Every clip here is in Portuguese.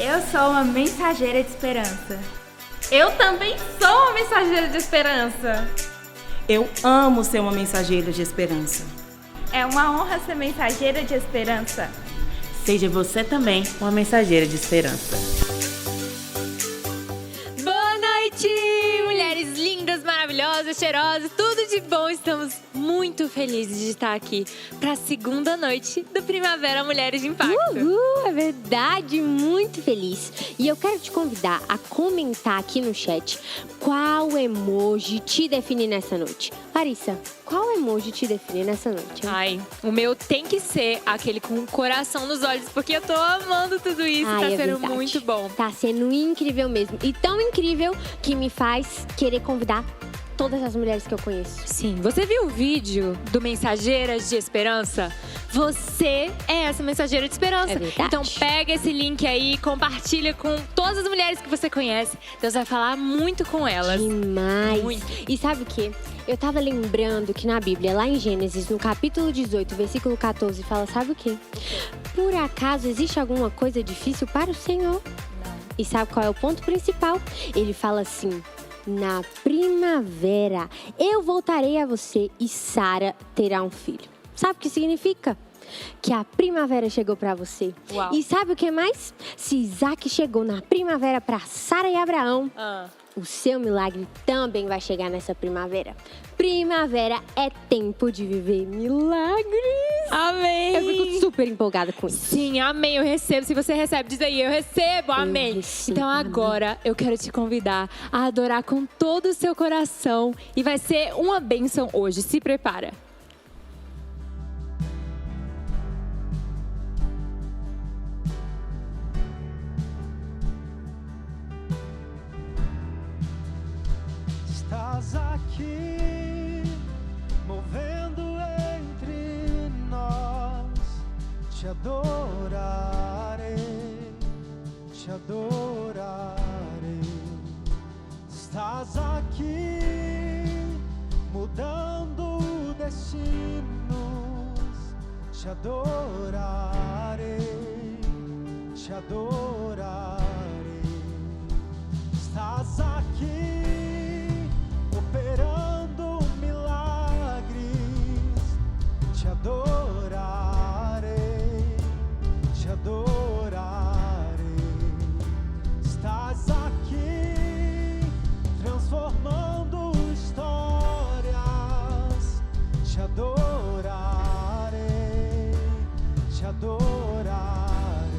Eu sou uma mensageira de esperança. Eu também sou uma mensageira de esperança. Eu amo ser uma mensageira de esperança. É uma honra ser mensageira de esperança. Seja você também uma mensageira de esperança. Boa noite, mulheres lindas, maravilhosas, cheirosas, tudo de bom. Estamos muito felizes de estar aqui para a segunda noite do Primavera Mulheres de Impacto. É verdade, muito feliz. E eu quero te convidar a comentar aqui no chat qual emoji te define nessa noite. Larissa, qual emoji te define nessa noite? Ai, o meu tem que ser aquele com o coração nos olhos, porque eu tô amando tudo isso, tá sendo verdade. muito bom. Tá sendo incrível mesmo. E tão incrível que me faz querer convidar todas as mulheres que eu conheço. Sim, você viu o vídeo do Mensageiras de Esperança? Você é essa mensageira de esperança. É verdade. Então pega esse link aí, compartilha com todas as mulheres que você conhece. Deus vai falar muito com elas. Demais. Muito. E sabe o quê? Eu tava lembrando que na Bíblia, lá em Gênesis, no capítulo 18, versículo 14, fala, sabe o quê? Por acaso existe alguma coisa difícil para o Senhor? Não. E sabe qual é o ponto principal? Ele fala assim: na primavera eu voltarei a você e Sara terá um filho. Sabe o que significa? Que a primavera chegou para você. Uau. E sabe o que mais? Se Isaac chegou na primavera para Sara e Abraão, o seu milagre também vai chegar nessa primavera. Primavera é tempo de viver milagres. Amém. Eu fico super empolgada com isso. Sim, amém, eu recebo. Se você recebe, diz aí, eu recebo, amém. recebo, Então agora eu quero te convidar a adorar com todo o seu coração. E vai ser uma bênção hoje, se prepara. Estás aqui, movendo entre nós, te adorarei, te adorarei. Estás aqui, mudando destinos, te adorarei, te adorarei. Estás aqui, operando milagres, te adorarei, te adorarei. Estás aqui, transformando histórias, te adorarei, te adorarei.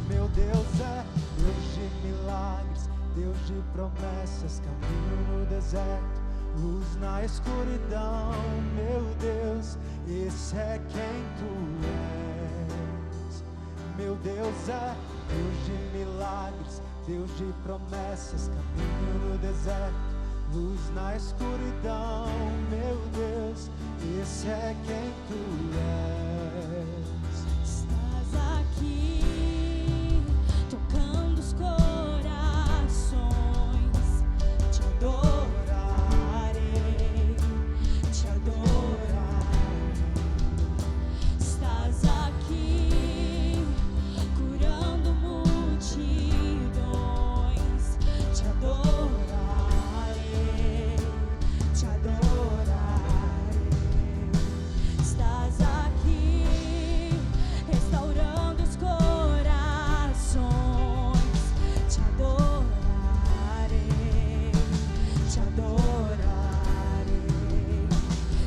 Meu Deus é Deus de milagres, Deus de promessas, caminho no deserto, luz na escuridão. Meu Deus, esse é quem tu és. Meu Deus é Deus de milagres, Deus de promessas, caminho no deserto, luz na escuridão. Meu Deus, esse é quem tu és. Estás aqui, tocando os corações, te adorarei, te adorarei. Estás aqui, curando multidões, te adorarei, te adorarei. Estás aqui, restaurando os corações, te adorarei, te adorarei.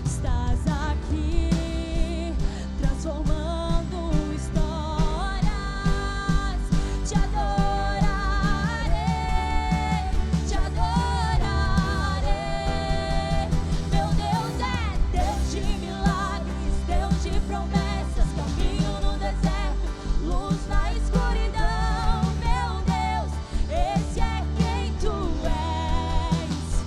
Estás aqui, transformando histórias, te adorarei, te adorarei. Meu Deus é Deus de milagres, Deus de promessas, caminho no deserto, luz na escuridão. Meu Deus, esse é quem tu és.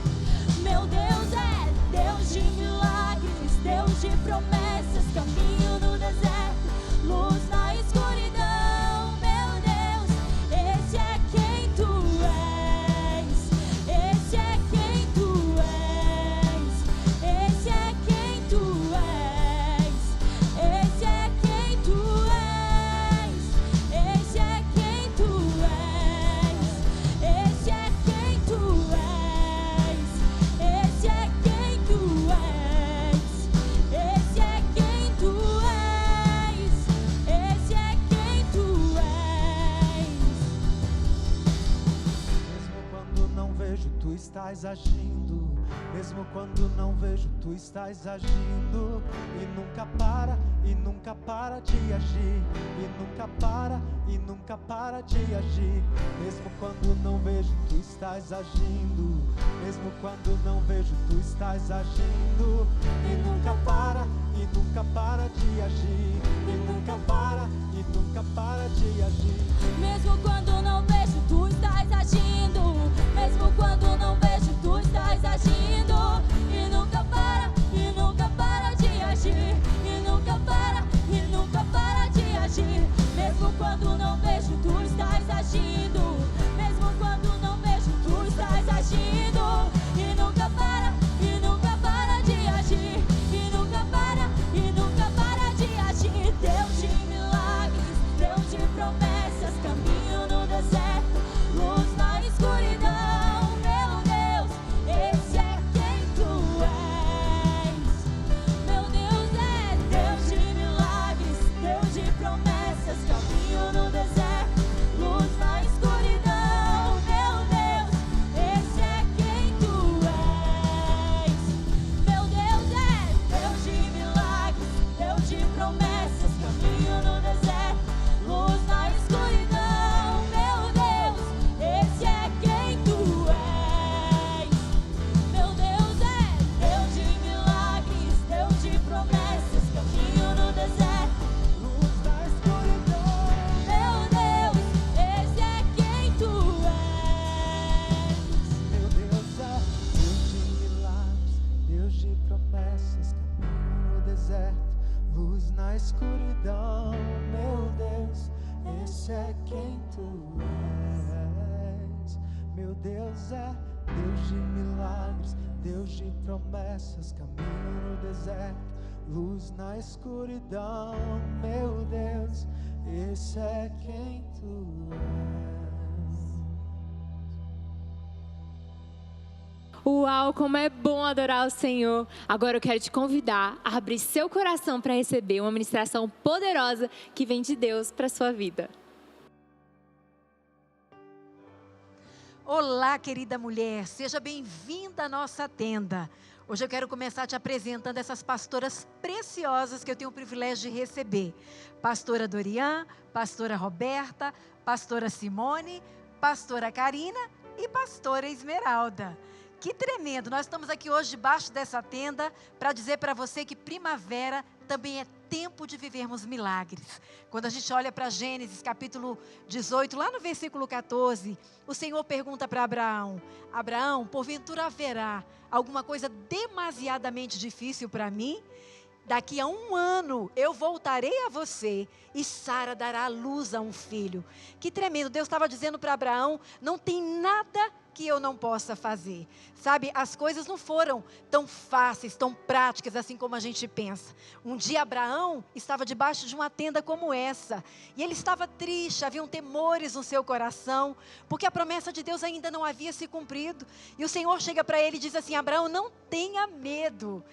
Meu Deus é Deus de milagres, Deus de promessas, caminho no deserto, luz na escuridão. Meu Deus, esse é quem tu és. Esse é quem tu és. Esse é quem tu és. Esse é quem tu és. Esse é quem agindo. Mesmo quando não vejo, tu estás agindo. E nunca para de agir. E nunca para de agir. Mesmo quando não vejo, tu estás agindo. Mesmo quando não vejo, tu estás agindo. E nunca para de agir. E nunca para de agir. Mesmo quando não vejo, tu estás agindo. Mesmo quando não vejo, tu estás agindo. E nunca para de agir. E nunca para de agir. Mesmo quando não vejo, tu estás agindo. Mesmo quando não vejo, tu estás agindo. E nunca para de agir. E nunca para de agir. Deus de milagres, Deus de promessas, caminho no deserto, luz na escuridão. Meu Deus, esse é quem tu és. Meu Deus é Deus de milagres, Deus de promessas, caminho no deserto, luz na escuridão. Meu Deus, esse é quem tu és. Meu Deus é Deus de milagres, Deus de promessas, caminho no deserto, luz na escuridão. Meu Deus, esse é quem tu és. Meu Deus é Deus de milagres, Deus de promessas, caminho no deserto, luz na escuridão. Meu Deus, esse é quem tu és. Meu Deus é Deus de milagres, Deus de promessas, caminho no deserto, luz na escuridão. Meu Deus, esse é quem tu és. Meu Deus é Deus de milagres, Deus de promessas, caminho no deserto, luz na escuridão. Meu Deus, esse é quem tu és. Uau, como é bom adorar o Senhor. Agora eu quero te convidar a abrir seu coração para receber uma ministração poderosa que vem de Deus para a sua vida. Olá, querida mulher, seja bem-vinda à nossa tenda. Hoje eu quero começar te apresentando essas pastoras preciosas que eu tenho o privilégio de receber. Pastora Dorian, pastora Roberta, pastora Simone, pastora Karina e pastora Esmeralda. Que tremendo! Nós estamos aqui hoje debaixo dessa tenda para dizer para você que primavera também é tempo de vivermos milagres. Quando a gente olha para Gênesis capítulo 18, lá no versículo 14, o Senhor pergunta para Abraão: Abraão, porventura haverá alguma coisa demasiadamente difícil para mim? Daqui a 1 ano eu voltarei a você e Sara dará à luz a um filho. Que tremendo! Deus estava dizendo para Abraão: não tem nada que eu não possa fazer. Sabe, as coisas não foram tão fáceis, tão práticas assim como a gente pensa. Um dia Abraão estava debaixo de uma tenda como essa, e ele estava triste, haviam temores no seu coração, porque a promessa de Deus ainda não havia se cumprido. E o Senhor chega para ele e diz assim: Abraão, não tenha medo,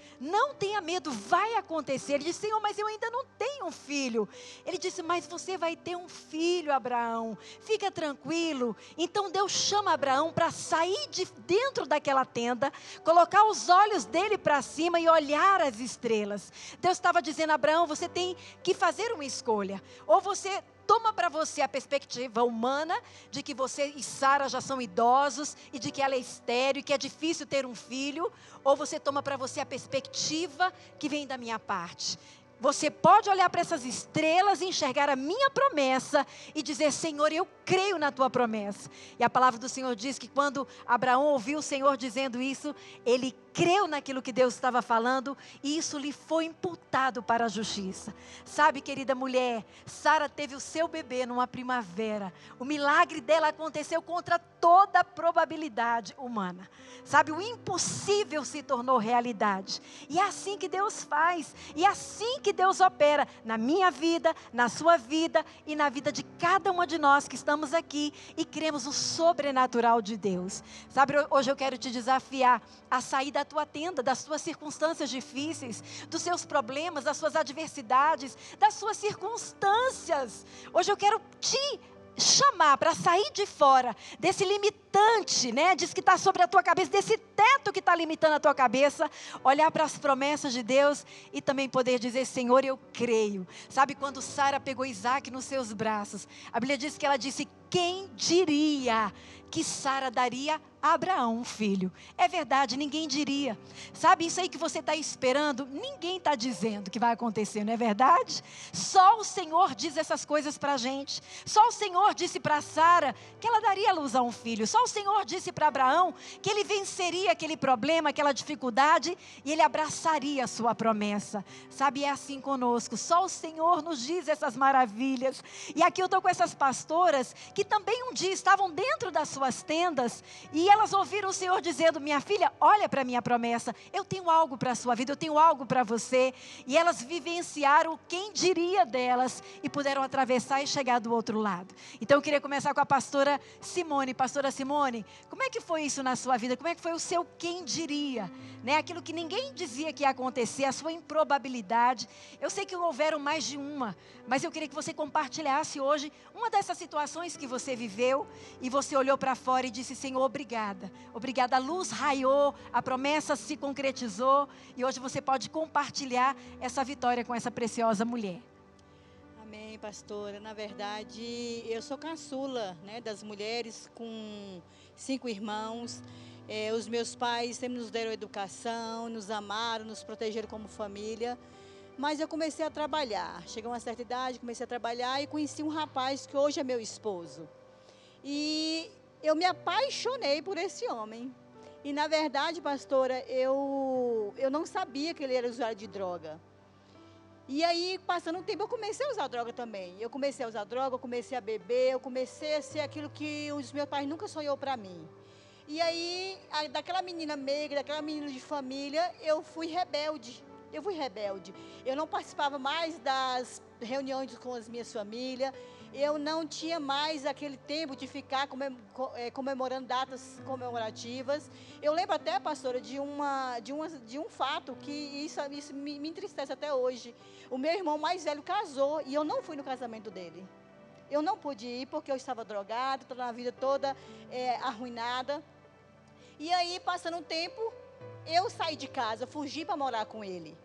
vai acontecer. Ele disse: Senhor, mas eu ainda não tenho um filho. Ele disse: mas você vai ter um filho, Abraão, fica tranquilo. Então Deus chama Abraão para sair de dentro daquela tenda, colocar os olhos dele para cima e olhar as estrelas. Deus estava dizendo: Abraão, você tem que fazer uma escolha. Ou você toma para você a perspectiva humana de que você e Sara já são idosos e de que ela é estéril e que é difícil ter um filho, ou você toma para você a perspectiva que vem da minha parte. Você pode olhar para essas estrelas e enxergar a minha promessa e dizer: Senhor, eu creio na tua promessa. E a palavra do Senhor diz que quando Abraão ouviu o Senhor dizendo isso, ele creu naquilo que Deus estava falando e isso lhe foi imputado para a justiça. Sabe, querida mulher, Sara teve o seu bebê numa primavera. O milagre dela aconteceu contra toda a probabilidade humana. Sabe, o impossível se tornou realidade. E é assim que Deus faz, e é assim que Deus opera na minha vida, na sua vida e na vida de cada uma de nós que estamos aqui e cremos no sobrenatural de Deus. Sabe, hoje eu quero te desafiar a sair da tua tenda, das tuas circunstâncias difíceis, dos seus problemas, das suas adversidades, das suas circunstâncias. Hoje eu quero te chamar para sair de fora desse limitante, né? Diz que está sobre a tua cabeça, desse teto que está limitando a tua cabeça, olhar para as promessas de Deus e também poder dizer: Senhor, eu creio. Sabe quando Sara pegou Isaac nos seus braços? A Bíblia diz que ela disse: quem diria que Sara daria a Abraão um filho? É verdade, ninguém diria. Sabe, isso aí que você está esperando, ninguém está dizendo que vai acontecer, não é verdade? Só o Senhor diz essas coisas para a gente. Só o Senhor disse para Sara que ela daria a luz a um filho. Só o Senhor disse para Abraão que ele venceria aquele problema, aquela dificuldade, e ele abraçaria a sua promessa. Sabe, é assim conosco. Só o Senhor nos diz essas maravilhas. E aqui eu estou com essas pastoras que também um dia estavam dentro das suas tendas e elas ouviram o Senhor dizendo: minha filha, olha para a minha promessa, eu tenho algo para a sua vida, eu tenho algo para você. E elas vivenciaram quem diria delas e puderam atravessar e chegar do outro lado. Então eu queria começar com a pastora Simone. Pastora Simone, como é que foi isso na sua vida? Como é que foi o seu quem diria? Né? Aquilo que ninguém dizia que ia acontecer, a sua improbabilidade. Eu sei que houveram mais de uma, mas eu queria que você compartilhasse hoje uma dessas situações que você viveu e você olhou para fora e disse: Senhor, obrigada. Obrigada, a luz raiou, a promessa se concretizou e hoje você pode compartilhar essa vitória com essa preciosa mulher. Amém, pastora. Na verdade, eu sou caçula, né, das mulheres com 5 irmãos. Os meus pais sempre nos deram educação, nos amaram, nos protegeram como família. Mas eu comecei a trabalhar. Cheguei a uma certa idade, comecei a trabalhar e conheci um rapaz que hoje é meu esposo. E eu me apaixonei por esse homem. E, na verdade, pastora, eu não sabia que ele era usuário de droga. E aí, passando um tempo, eu comecei a usar droga também. Eu comecei a usar droga, eu comecei a beber, eu comecei a ser aquilo que os meus pais nunca sonhou para mim. E aí, daquela menina meiga, daquela menina de família, eu fui rebelde. Eu não participava mais das reuniões com as minhas famílias. Eu não tinha mais aquele tempo de ficar comemorando datas comemorativas. Eu lembro até, pastora, de um fato que isso me entristece até hoje. O meu irmão mais velho casou e eu não fui no casamento dele. Eu não pude ir porque eu estava drogada, toda a vida toda arruinada. E aí, passando um tempo, eu saí de casa, fugi para morar com ele.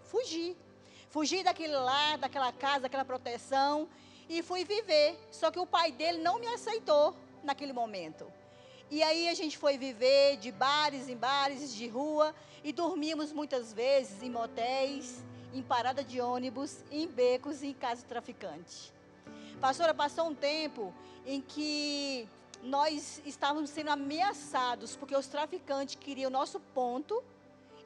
Fugi daquele lar, daquela casa, daquela proteção e fui viver. Só que o pai dele não me aceitou naquele momento. E aí a gente foi viver de bares em bares, de rua, e dormíamos muitas vezes em motéis, em parada de ônibus, em becos e em casa de traficante. Pastora, passou um tempo em que nós estávamos sendo ameaçados, porque os traficantes queriam o nosso ponto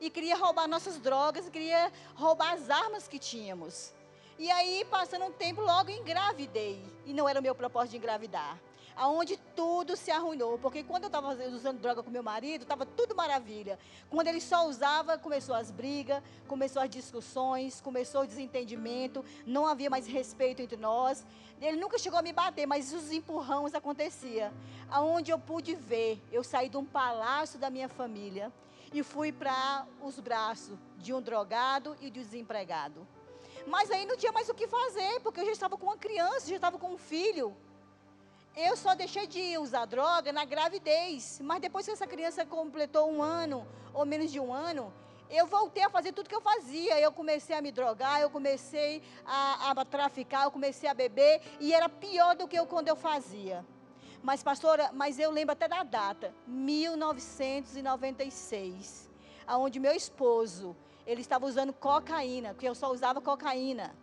e queriam roubar nossas drogas, queriam roubar as armas que tínhamos. E aí, passando um tempo, logo engravidei. E não era o meu propósito de engravidar. Aonde tudo se arruinou. Porque quando eu estava usando droga com meu marido, estava tudo maravilha. Quando ele só usava, começou as brigas, começou as discussões, começou o desentendimento, não havia mais respeito entre nós. Ele nunca chegou a me bater, mas os empurrões aconteciam. Aonde eu pude ver, eu saí de um palácio da minha família e fui para os braços de um drogado e de um desempregado. Mas aí não tinha mais o que fazer, porque eu já estava com uma criança, já estava com um filho. Eu só deixei de usar droga na gravidez, mas depois que essa criança completou 1 ano, ou menos de 1 ano, eu voltei a fazer tudo que eu fazia. Eu comecei a me drogar, eu comecei a traficar, eu comecei a beber, e era pior do que quando eu fazia. Mas, pastora, eu lembro até da data, 1996, onde meu esposo, ele estava usando cocaína, porque eu só usava cocaína.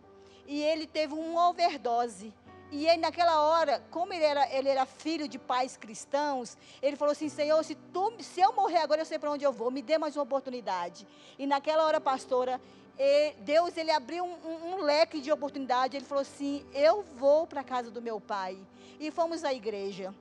E ele teve uma overdose. E ele, naquela hora, como ele era filho de pais cristãos, ele falou assim: Senhor, se eu morrer agora, eu sei para onde eu vou, me dê mais uma oportunidade. E naquela hora, pastora, Deus ele abriu um leque de oportunidade. Ele falou assim: eu vou para a casa do meu pai. E fomos à igreja.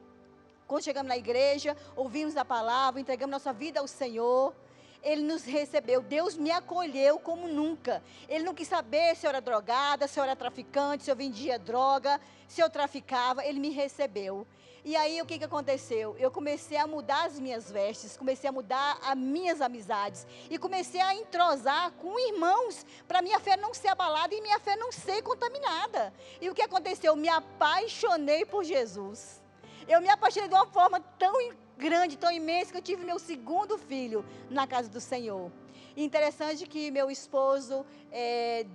Quando chegamos na igreja, ouvimos a palavra, entregamos nossa vida ao Senhor. Ele nos recebeu, Deus me acolheu como nunca. Ele não quis saber se eu era drogada, se eu era traficante, se eu vendia droga, se eu traficava, Ele me recebeu. E aí o que aconteceu? Eu comecei a mudar as minhas vestes, comecei a mudar as minhas amizades e comecei a entrosar com irmãos para minha fé não ser abalada e minha fé não ser contaminada. E o que aconteceu? Eu me apaixonei por Jesus. Eu me apaixonei de uma forma tão grande, tão imensa, que eu tive meu segundo filho na casa do Senhor. E interessante que meu esposo,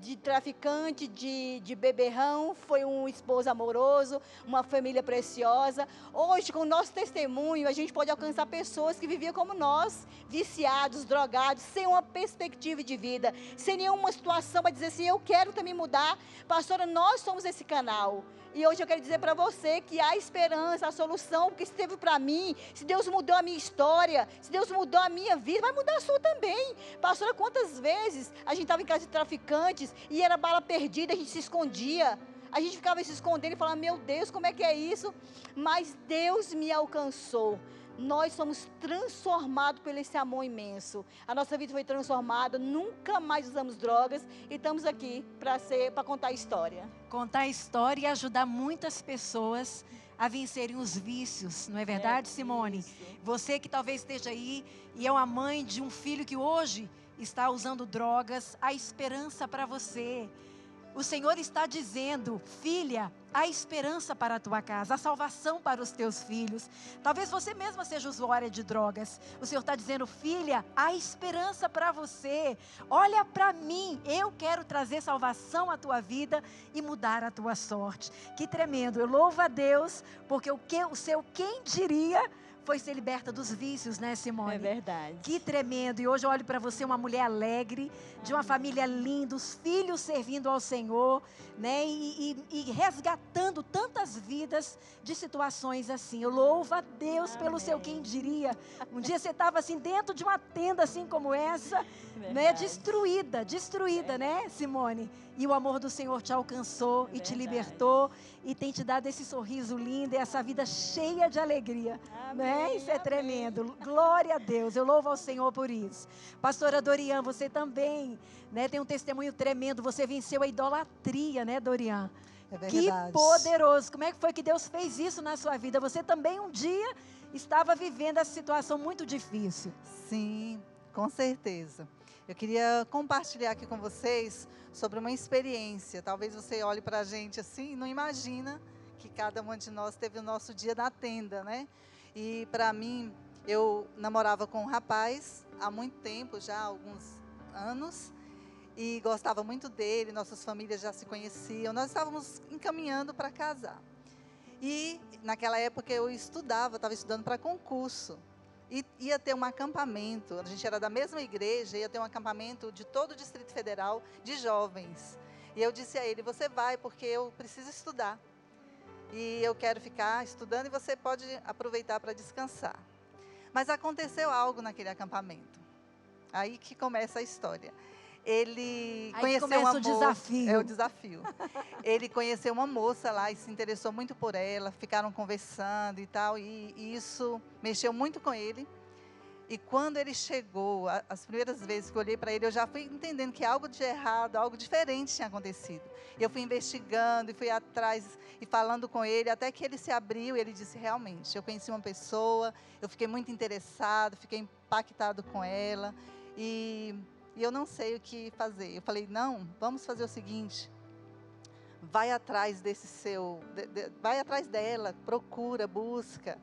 de traficante, de beberrão, foi um esposo amoroso, uma família preciosa. Hoje, com o nosso testemunho, a gente pode alcançar pessoas que viviam como nós, viciados, drogados, sem uma perspectiva de vida, sem nenhuma situação para dizer assim, eu quero também mudar. Pastora, nós somos esse canal. E hoje eu quero dizer para você que há esperança, a solução, porque se teve para mim, se Deus mudou a minha história, se Deus mudou a minha vida, vai mudar a sua também. Pastora, quantas vezes a gente estava em casa de traficantes e era bala perdida, a gente se escondia. A gente ficava se escondendo e falava, meu Deus, como é que é isso? Mas Deus me alcançou. Nós somos transformados por esse amor imenso. A nossa vida foi transformada, nunca mais usamos drogas e estamos aqui para contar a história. Contar a história e ajudar muitas pessoas a vencerem os vícios, não é verdade, Simone? Você que talvez esteja aí e é uma mãe de um filho que hoje está usando drogas, há esperança para você. O Senhor está dizendo, filha, há esperança para a tua casa, há salvação para os teus filhos. Talvez você mesma seja usuária de drogas. O Senhor está dizendo, filha, há esperança para você. Olha para mim, eu quero trazer salvação à tua vida e mudar a tua sorte. Que tremendo, eu louvo a Deus, porque o seu quem diria foi ser liberta dos vícios, né, Simone? É verdade. Que tremendo. E hoje eu olho para você, uma mulher alegre, de uma família linda, os filhos servindo ao Senhor, né? E resgatando tantas vidas de situações assim. Eu louvo a Deus pelo seu quem diria. Um dia você estava assim, dentro de uma tenda assim como essa, né? Destruída, né, Simone? E o amor do Senhor te alcançou e te libertou e tem te dado esse sorriso lindo e essa vida cheia de alegria, né? Isso é tremendo. Glória a Deus. Eu louvo ao Senhor por isso. Pastora Dorian, você também, né, tem um testemunho tremendo. Você venceu a idolatria, né, Dorian? É verdade. Que poderoso. Como é que foi que Deus fez isso na sua vida? Você também um dia estava vivendo essa situação muito difícil. Sim, com certeza. Eu queria compartilhar aqui com vocês sobre uma experiência. Talvez você olhe para a gente assim e não imagina que cada uma de nós teve o nosso dia na tenda, né? E para mim, eu namorava com um rapaz há muito tempo, já há alguns anos, e gostava muito dele, nossas famílias já se conheciam, nós estávamos encaminhando para casar. E naquela época eu estava estudando para concurso, e ia ter um acampamento, a gente era da mesma igreja, ia ter um acampamento de todo o Distrito Federal de jovens. E eu disse a ele, você vai porque eu preciso estudar. E eu quero ficar estudando e você pode aproveitar para descansar. Mas aconteceu algo naquele acampamento. Aí que começa a história. Ele conheceu uma moça. Desafio. É o desafio. Ele conheceu uma moça lá e se interessou muito por ela, ficaram conversando e tal, e isso mexeu muito com ele. E quando ele chegou, as primeiras vezes que eu olhei para ele, eu já fui entendendo que algo de errado, algo diferente tinha acontecido. Eu fui investigando e fui atrás e falando com ele, até que ele se abriu e ele disse, realmente, eu conheci uma pessoa, eu fiquei muito interessado, fiquei impactado com ela e eu não sei o que fazer. Eu falei, não, vamos fazer o seguinte, vai atrás desse vai atrás dela, procura, busca,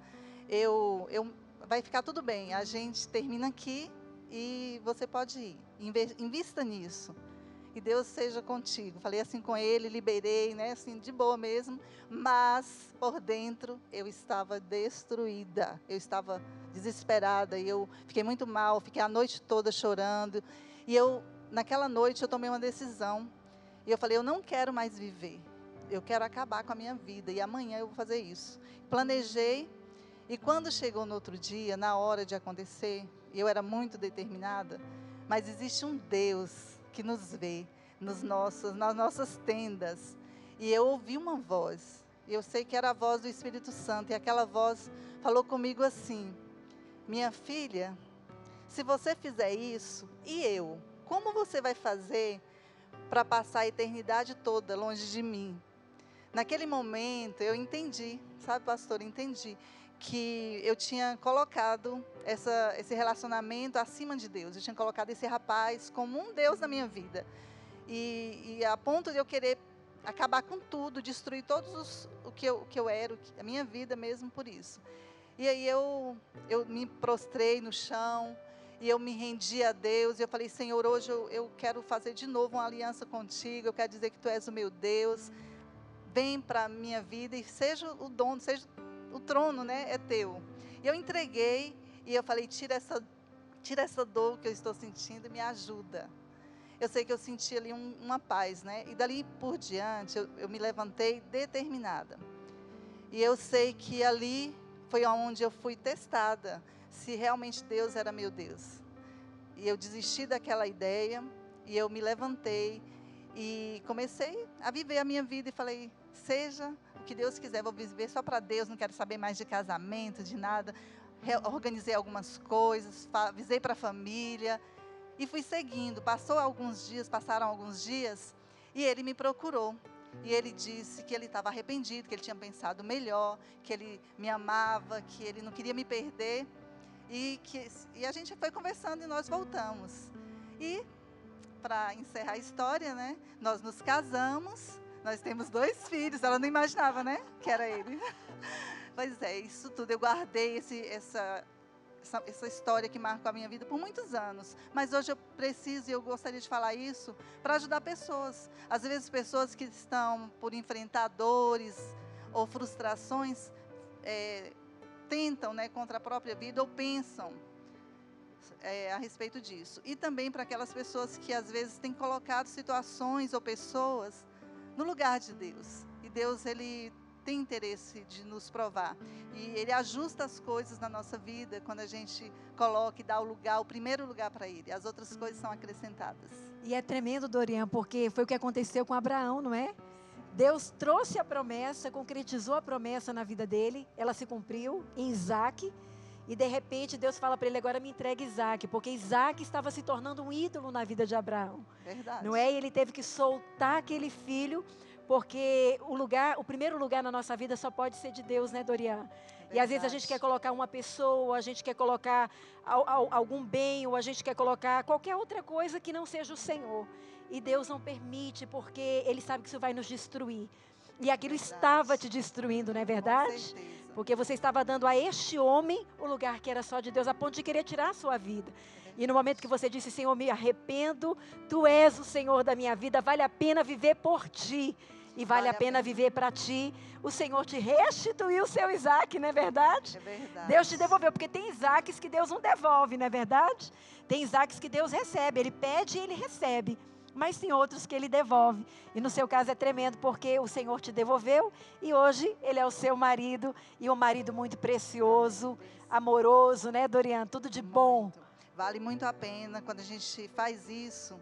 vai ficar tudo bem, a gente termina aqui e você pode ir, invista nisso, e Deus seja contigo. Falei assim com ele, liberei, né, assim, de boa mesmo, mas por dentro eu estava destruída, eu estava desesperada, e eu fiquei muito mal, fiquei a noite toda chorando, e naquela noite eu tomei uma decisão, e eu falei, eu não quero mais viver, eu quero acabar com a minha vida, e amanhã eu vou fazer isso. Planejei. E quando chegou no outro dia, na hora de acontecer, eu era muito determinada, mas existe um Deus que nos vê nas nossas tendas. E eu ouvi uma voz, eu sei que era a voz do Espírito Santo, e aquela voz falou comigo assim, minha filha, se você fizer isso, e eu? Como você vai fazer para passar a eternidade toda longe de mim? Naquele momento eu entendi, sabe, pastor, entendi que eu tinha colocado esse relacionamento acima de Deus. Eu tinha colocado esse rapaz como um Deus na minha vida. E a ponto de eu querer acabar com tudo, destruir todos o que eu era, a minha vida mesmo por isso. E aí eu me prostrei no chão e eu me rendi a Deus. E eu falei, Senhor, hoje eu quero fazer de novo uma aliança contigo. Eu quero dizer que Tu és o meu Deus. Vem para a minha vida e seja o dono, seja o trono, né, é Teu. E eu entreguei e eu falei, tira essa dor que eu estou sentindo e me ajuda. Eu sei que eu senti ali uma paz, né? E dali por diante eu me levantei determinada. E eu sei que ali foi onde eu fui testada, se realmente Deus era meu Deus. E eu desisti daquela ideia e eu me levantei e comecei a viver a minha vida e falei, seja o que Deus quiser, vou viver só para Deus, não quero saber mais de casamento, de nada. Organizei algumas coisas, avisei para a família e fui seguindo. Passaram alguns dias e ele me procurou. E ele disse que ele estava arrependido, que ele tinha pensado melhor, que ele me amava, que ele não queria me perder. E a gente foi conversando e nós voltamos. E, para encerrar a história, né, nós nos casamos, nós temos 2 filhos, ela não imaginava, né, que era ele. Pois é, isso tudo, eu guardei essa história que marcou a minha vida por muitos anos. Mas hoje eu preciso e eu gostaria de falar isso para ajudar pessoas. Às vezes pessoas que estão por enfrentar dores ou frustrações, tentam, né, contra a própria vida ou pensam a respeito disso. E também para aquelas pessoas que às vezes têm colocado situações ou pessoas no lugar de Deus. E Deus, Ele tem interesse de nos provar. E Ele ajusta as coisas na nossa vida quando a gente coloca e dá o primeiro lugar para Ele. As outras coisas são acrescentadas. E é tremendo, Dorian, porque foi o que aconteceu com Abraão, não é? Deus trouxe a promessa, concretizou a promessa na vida dele, ela se cumpriu em Isaac, e de repente Deus fala para ele, agora me entrega Isaac, porque Isaac estava se tornando um ídolo na vida de Abraão. Verdade. Não é? E ele teve que soltar aquele filho, porque o primeiro lugar na nossa vida só pode ser de Deus, né, Dorian? E às vezes a gente quer colocar uma pessoa, a gente quer colocar algum bem, ou a gente quer colocar qualquer outra coisa que não seja o Senhor. E Deus não permite, porque Ele sabe que isso vai nos destruir. E aquilo estava te destruindo, não é verdade? Com certeza. Porque você estava dando a este homem o lugar que era só de Deus, a ponto de querer tirar a sua vida. E no momento que você disse, Senhor, me arrependo, Tu és o Senhor da minha vida, vale a pena viver por Ti. E vale a pena viver para Ti. O Senhor te restituiu o seu Isaac, não é verdade? É verdade. Deus te devolveu, porque tem Isaques que Deus não devolve, não é verdade? Tem Isaques que Deus recebe, Ele pede e Ele recebe. Mas tem outros que Ele devolve. E no seu caso é tremendo, porque o Senhor te devolveu e hoje Ele é o seu marido, e um marido muito precioso, amoroso, né, Dorian? Tudo de bom. Vale muito a pena quando a gente faz isso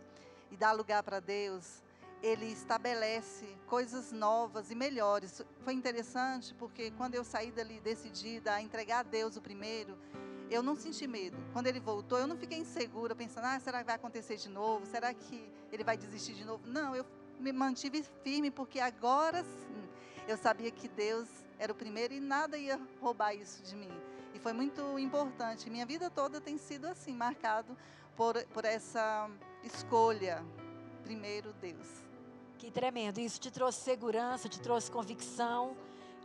e dá lugar para Deus. Ele estabelece coisas novas e melhores. Foi interessante porque quando eu saí dali decidida a entregar a Deus o primeiro, eu não senti medo. Quando ele voltou, eu não fiquei insegura, pensando, será que vai acontecer de novo? Será que ele vai desistir de novo? Não, eu me mantive firme, porque agora sim, eu sabia que Deus era o primeiro e nada ia roubar isso de mim. E foi muito importante. Minha vida toda tem sido assim, marcado por essa escolha. Primeiro Deus. Que tremendo. Isso te trouxe segurança, te trouxe convicção,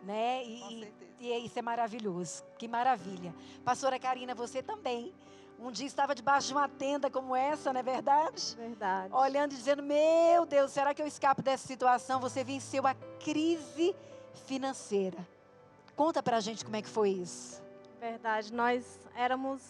né? E isso é maravilhoso. Que maravilha. Pastora Karina, você também. Um dia estava debaixo de uma tenda como essa, não é verdade? Verdade. Olhando e dizendo, meu Deus, será que eu escapo dessa situação? Você venceu a crise financeira. Conta pra gente como é que foi isso. Verdade. Nós éramos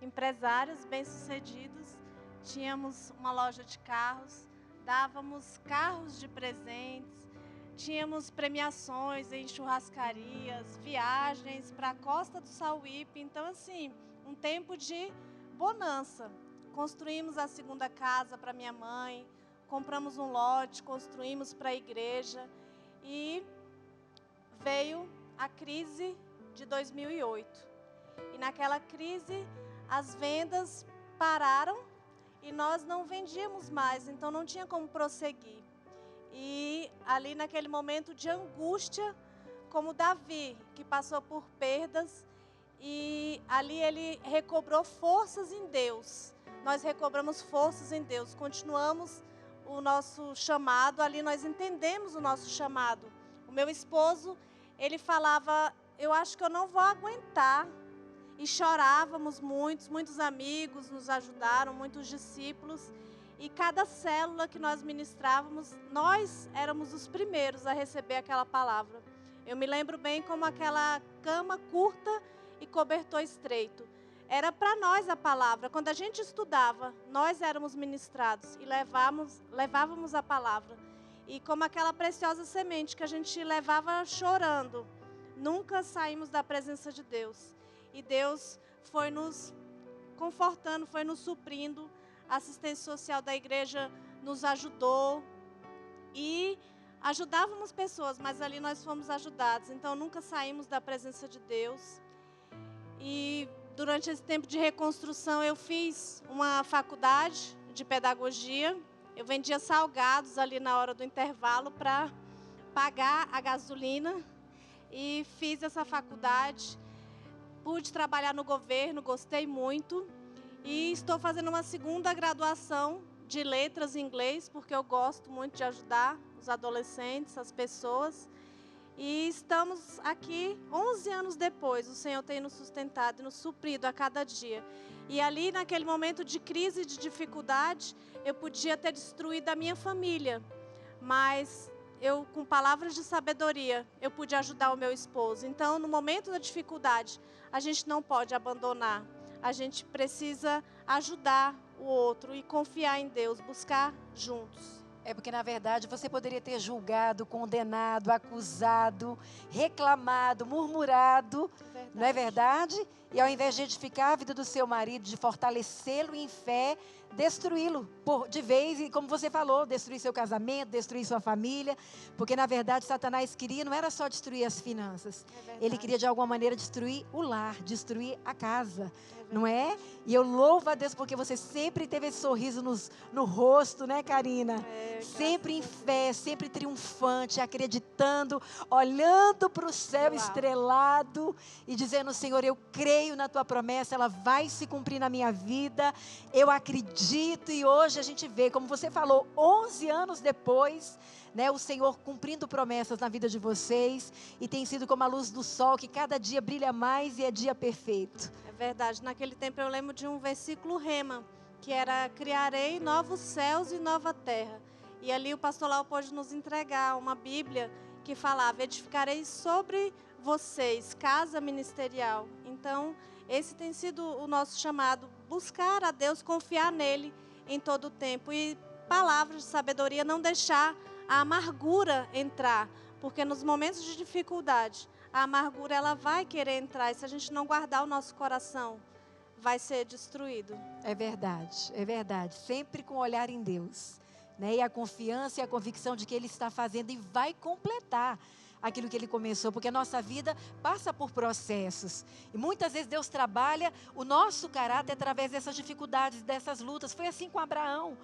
empresários bem-sucedidos, tínhamos uma loja de carros, dávamos carros de presentes, tínhamos premiações em churrascarias, viagens para a Costa do Sauípe. Então, assim, um tempo de bonança. Construímos a segunda casa para minha mãe, compramos um lote, construímos para a igreja e veio a crise de 2008. E naquela crise as vendas pararam e nós não vendíamos mais, então não tinha como prosseguir. E ali naquele momento de angústia, como Davi, que passou por perdas, e ali ele recobrou forças em Deus. Nós recobramos forças em Deus, continuamos o nosso chamado, ali nós entendemos o nosso chamado. O meu esposo, ele falava, eu acho que eu não vou aguentar. E chorávamos muitos amigos nos ajudaram, muitos discípulos. E cada célula que nós ministrávamos, nós éramos os primeiros a receber aquela palavra. Eu me lembro bem como aquela cama curta e cobertor estreito. Era para nós a palavra. Quando a gente estudava, nós éramos ministrados e levávamos a palavra. E como aquela preciosa semente que a gente levava chorando, nunca saímos da presença de Deus. E Deus foi nos confortando, foi nos suprindo. A assistência social da igreja nos ajudou. E ajudávamos pessoas, mas ali nós fomos ajudados. Então nunca saímos da presença de Deus. E durante esse tempo de reconstrução eu fiz uma faculdade de pedagogia. Eu vendia salgados ali na hora do intervalo para pagar a gasolina. E fiz essa faculdade. Pude trabalhar no governo, gostei muito. E estou fazendo uma segunda graduação de letras em inglês, porque eu gosto muito de ajudar os adolescentes, as pessoas. E estamos aqui 11 anos depois. O Senhor tem nos sustentado e nos suprido a cada dia. E ali, naquele momento de crise e de dificuldade, eu podia ter destruído a minha família. Mas eu, com palavras de sabedoria, eu pude ajudar o meu esposo. Então, no momento da dificuldade, a gente não pode abandonar. A gente precisa ajudar o outro e confiar em Deus, buscar juntos. É porque, na verdade, você poderia ter julgado, condenado, acusado, reclamado, murmurado, não é verdade? E ao invés de edificar a vida do seu marido, de fortalecê-lo em fé, destruí-lo de vez, e como você falou, destruir seu casamento, destruir sua família, porque na verdade Satanás queria, não era só destruir as finanças, ele queria de alguma maneira destruir o lar, destruir a casa, não é? E eu louvo a Deus porque você sempre teve esse sorriso no rosto, né, Karina? Sempre em fé, sempre triunfante, acreditando, olhando para o céu estrelado e dizendo, Senhor, eu creio na tua promessa, ela vai se cumprir na minha vida, eu acredito. E hoje a gente vê, como você falou, 11 anos depois, né, o Senhor cumprindo promessas na vida de vocês, e tem sido como a luz do sol, que cada dia brilha mais e é dia perfeito. É verdade, naquele tempo eu lembro de um versículo rema, que era, criarei novos céus e nova terra. E ali o pastor Lau pôde nos entregar uma Bíblia que falava, edificarei sobre vocês, casa ministerial. Então, esse tem sido o nosso chamado, buscar a Deus, confiar nele em todo o tempo. E palavras de sabedoria, não deixar a amargura entrar, porque nos momentos de dificuldade, a amargura ela vai querer entrar, e se a gente não guardar o nosso coração, vai ser destruído. É verdade, sempre com o olhar em Deus, né? E a confiança e a convicção de que Ele está fazendo e vai completar aquilo que Ele começou, porque a nossa vida passa por processos, e muitas vezes Deus trabalha o nosso caráter através dessas dificuldades, dessas lutas. Foi assim com Abraão.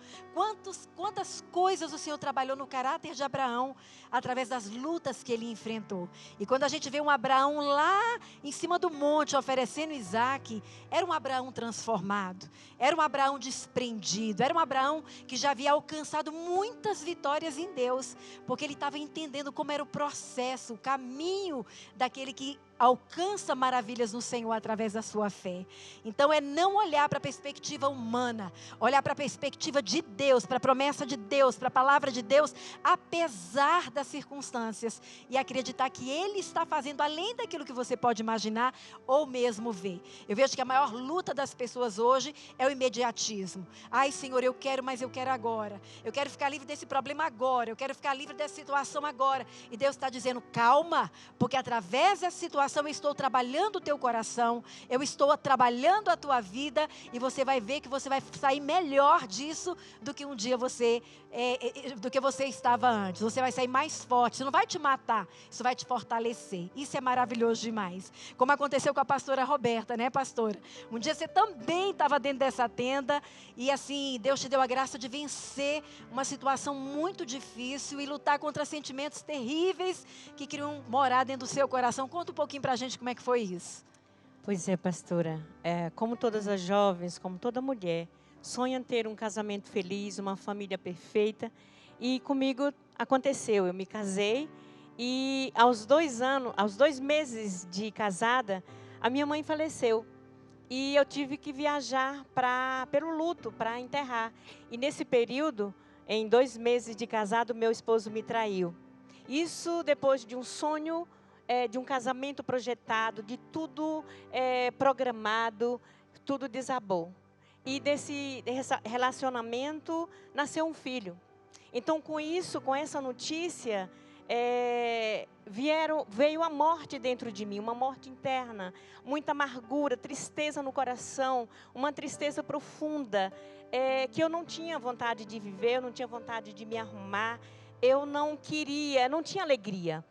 Quantas coisas o Senhor trabalhou no caráter de Abraão, através das lutas que ele enfrentou. E quando a gente vê um Abraão lá em cima do monte, oferecendo Isaac, era um Abraão transformado, era um Abraão desprendido, era um Abraão que já havia alcançado muitas vitórias em Deus, porque ele estava entendendo como era o processo, o caminho daquele que alcança maravilhas no Senhor através da sua fé. Então é não olhar para a perspectiva humana, olhar para a perspectiva de Deus, para a promessa de Deus, para a palavra de Deus, apesar das circunstâncias, e acreditar que Ele está fazendo além daquilo que você pode imaginar ou mesmo ver. Eu vejo que a maior luta das pessoas hoje é o imediatismo. Ai, Senhor, eu quero, mas eu quero agora. Eu quero ficar livre desse problema agora. Eu quero ficar livre dessa situação agora. E Deus está dizendo, calma, porque através dessa situação situação, eu estou trabalhando o teu coração, eu estou trabalhando a tua vida, e você vai ver que você vai sair melhor disso do que um dia do que você estava antes. Você vai sair mais forte, isso não vai te matar, isso vai te fortalecer. Isso é maravilhoso demais. Como aconteceu com a pastora Roberta, né, pastora? Um dia você também estava dentro dessa tenda e assim, Deus te deu a graça de vencer uma situação muito difícil e lutar contra sentimentos terríveis que queriam morar dentro do seu coração. Conta um pouquinho pra gente como é que foi isso. Pois é, pastora. Como todas as jovens, como toda mulher, sonham ter um casamento feliz, uma família perfeita. E comigo aconteceu. Eu me casei e aos 2 meses de casada, a minha mãe faleceu. E eu tive que viajar pelo luto, para enterrar. E nesse período, em 2 meses de casado, meu esposo me traiu. Isso depois de um sonho, de um casamento projetado, de tudo programado, tudo desabou. E desse relacionamento nasceu um filho. Então, com isso, com essa notícia, veio a morte dentro de mim, uma morte interna, muita amargura, tristeza no coração, uma tristeza profunda, que eu não tinha vontade de viver, eu não tinha vontade de me arrumar, eu não queria, não tinha alegria.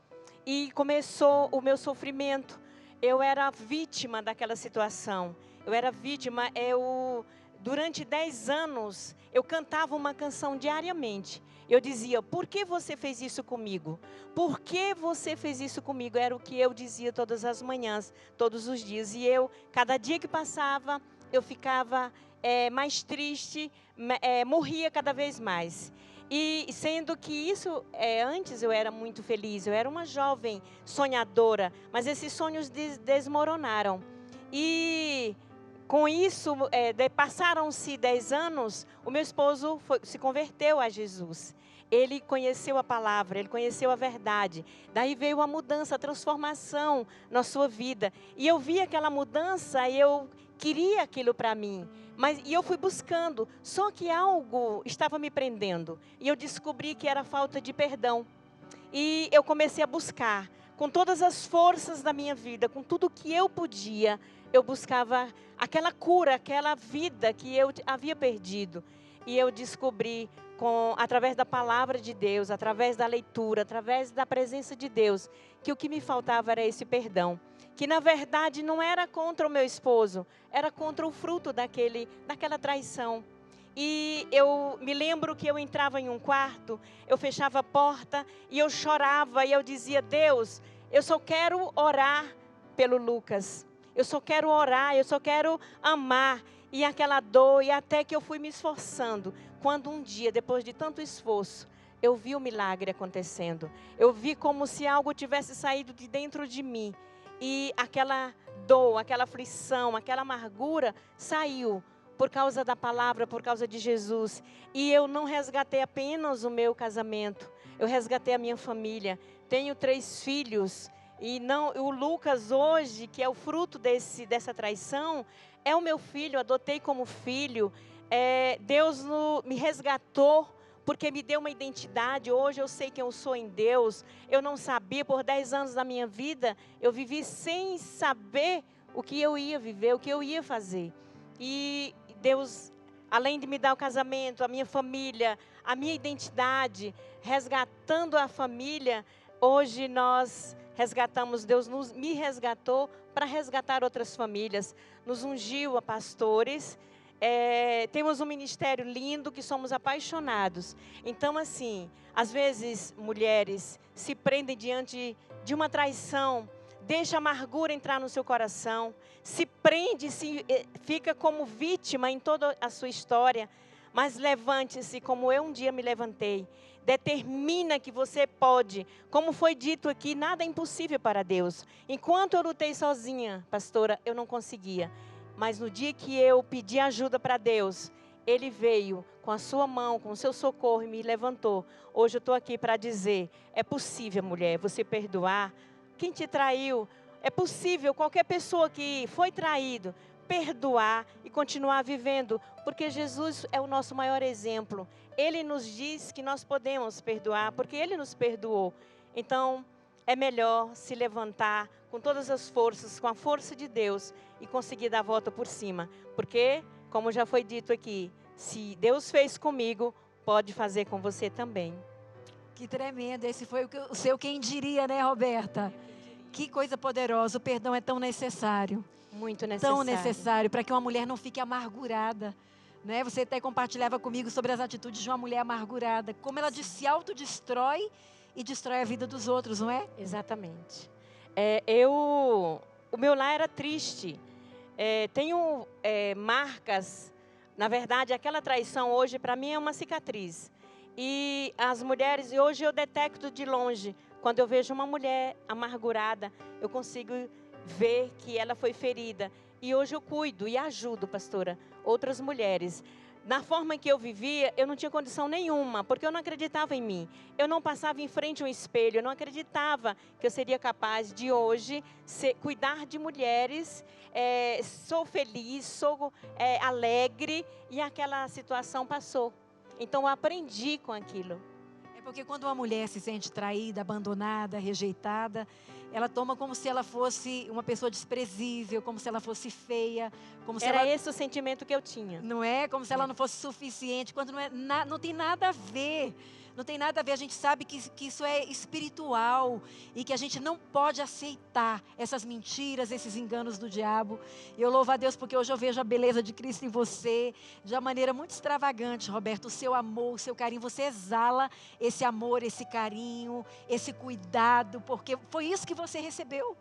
E começou o meu sofrimento. Eu era vítima daquela situação. Eu era vítima, durante 10 anos, eu cantava uma canção diariamente. Eu dizia, por que você fez isso comigo? Por que você fez isso comigo? Era o que eu dizia todas as manhãs, todos os dias. E cada dia que passava, eu ficava mais triste, morria cada vez mais. E sendo que isso, antes eu era muito feliz, eu era uma jovem sonhadora, mas esses sonhos desmoronaram. E com isso, passaram-se 10 anos, o meu esposo se converteu a Jesus. Ele conheceu a palavra, ele conheceu a verdade. Daí veio a mudança, a transformação na sua vida. E eu vi aquela mudança e eu queria aquilo para mim. E eu fui buscando, só que algo estava me prendendo. E eu descobri que era falta de perdão. E eu comecei a buscar, com todas as forças da minha vida, com tudo que eu podia, eu buscava aquela cura, aquela vida que eu havia perdido. E eu descobri, através da palavra de Deus, através da leitura, através da presença de Deus, que o que me faltava era esse perdão. Que na verdade não era contra o meu esposo, era contra o fruto daquela traição. E eu me lembro que eu entrava em um quarto, eu fechava a porta e eu chorava e eu dizia, Deus, eu só quero orar pelo Lucas. Eu só quero orar, eu só quero amar. E aquela dor, e até que eu fui me esforçando. Quando um dia, depois de tanto esforço, eu vi o milagre acontecendo. Eu vi como se algo tivesse saído de dentro de mim. E aquela dor, aquela aflição, aquela amargura saiu por causa da palavra, por causa de Jesus. E eu não resgatei apenas o meu casamento, eu resgatei a minha família. Tenho 3 filhos. E o Lucas hoje, que é o fruto dessa traição, é o meu filho, adotei como filho. Deus me resgatou, porque me deu uma identidade. Hoje eu sei quem eu sou em Deus. Eu não sabia, por 10 anos da minha vida, eu vivi sem saber o que eu ia viver, o que eu ia fazer. E Deus, além de me dar o casamento, a minha família, a minha identidade, resgatando a família, hoje nós resgatamos, Deus me resgatou para resgatar outras famílias, nos ungiu a pastores, temos um ministério lindo que somos apaixonados. Então assim, às vezes mulheres se prendem diante de uma traição, deixa a amargura entrar no seu coração, se prende, fica como vítima em toda a sua história, mas levante-se como eu um dia me levantei. Determina que você pode. Como foi dito aqui, nada é impossível para Deus. Enquanto eu lutei sozinha, pastora, eu não conseguia. Mas no dia que eu pedi ajuda para Deus, Ele veio com a sua mão, com o seu socorro e me levantou. Hoje eu estou aqui para dizer, é possível, mulher, você perdoar quem te traiu. É possível qualquer pessoa que foi traído perdoar e continuar vivendo, porque Jesus é o nosso maior exemplo. Ele nos diz que nós podemos perdoar, porque Ele nos perdoou. Então, é melhor se levantar com todas as forças, com a força de Deus e conseguir dar a volta por cima. Porque, como já foi dito aqui, se Deus fez comigo, pode fazer com você também. Que tremendo, esse foi o seu quem diria, né, Roberta? Que coisa poderosa, o perdão é tão necessário. Muito necessário. Tão necessário, para que uma mulher não fique amargurada. Né? Você até compartilhava comigo sobre as atitudes de uma mulher amargurada, como ela se autodestrói e destrói a vida dos outros, não é? Exatamente. O meu lar era triste. Tenho marcas. Na verdade, aquela traição hoje, para mim, é uma cicatriz. E as mulheres, e hoje eu detecto de longe, quando eu vejo uma mulher amargurada, eu consigo ver que ela foi ferida. E hoje eu cuido e ajudo, pastora, outras mulheres. Na forma que eu vivia, eu não tinha condição nenhuma, porque eu não acreditava em mim. Eu não passava em frente a um espelho, eu não acreditava que eu seria capaz de hoje cuidar de mulheres. Sou feliz, sou alegre, e aquela situação passou. Então eu aprendi com aquilo. É porque quando uma mulher se sente traída, abandonada, rejeitada, ela toma como se ela fosse uma pessoa desprezível, como se ela fosse feia, como se Era esse o sentimento que eu tinha. Não é? Como se ela não fosse suficiente, quando não tem nada a ver. Não tem nada a ver, a gente sabe que isso é espiritual e que a gente não pode aceitar essas mentiras, esses enganos do diabo. E eu louvo a Deus porque hoje eu vejo a beleza de Cristo em você, de uma maneira muito extravagante, Roberto. O seu amor, o seu carinho, você exala esse amor, esse carinho, esse cuidado, porque foi isso que você recebeu.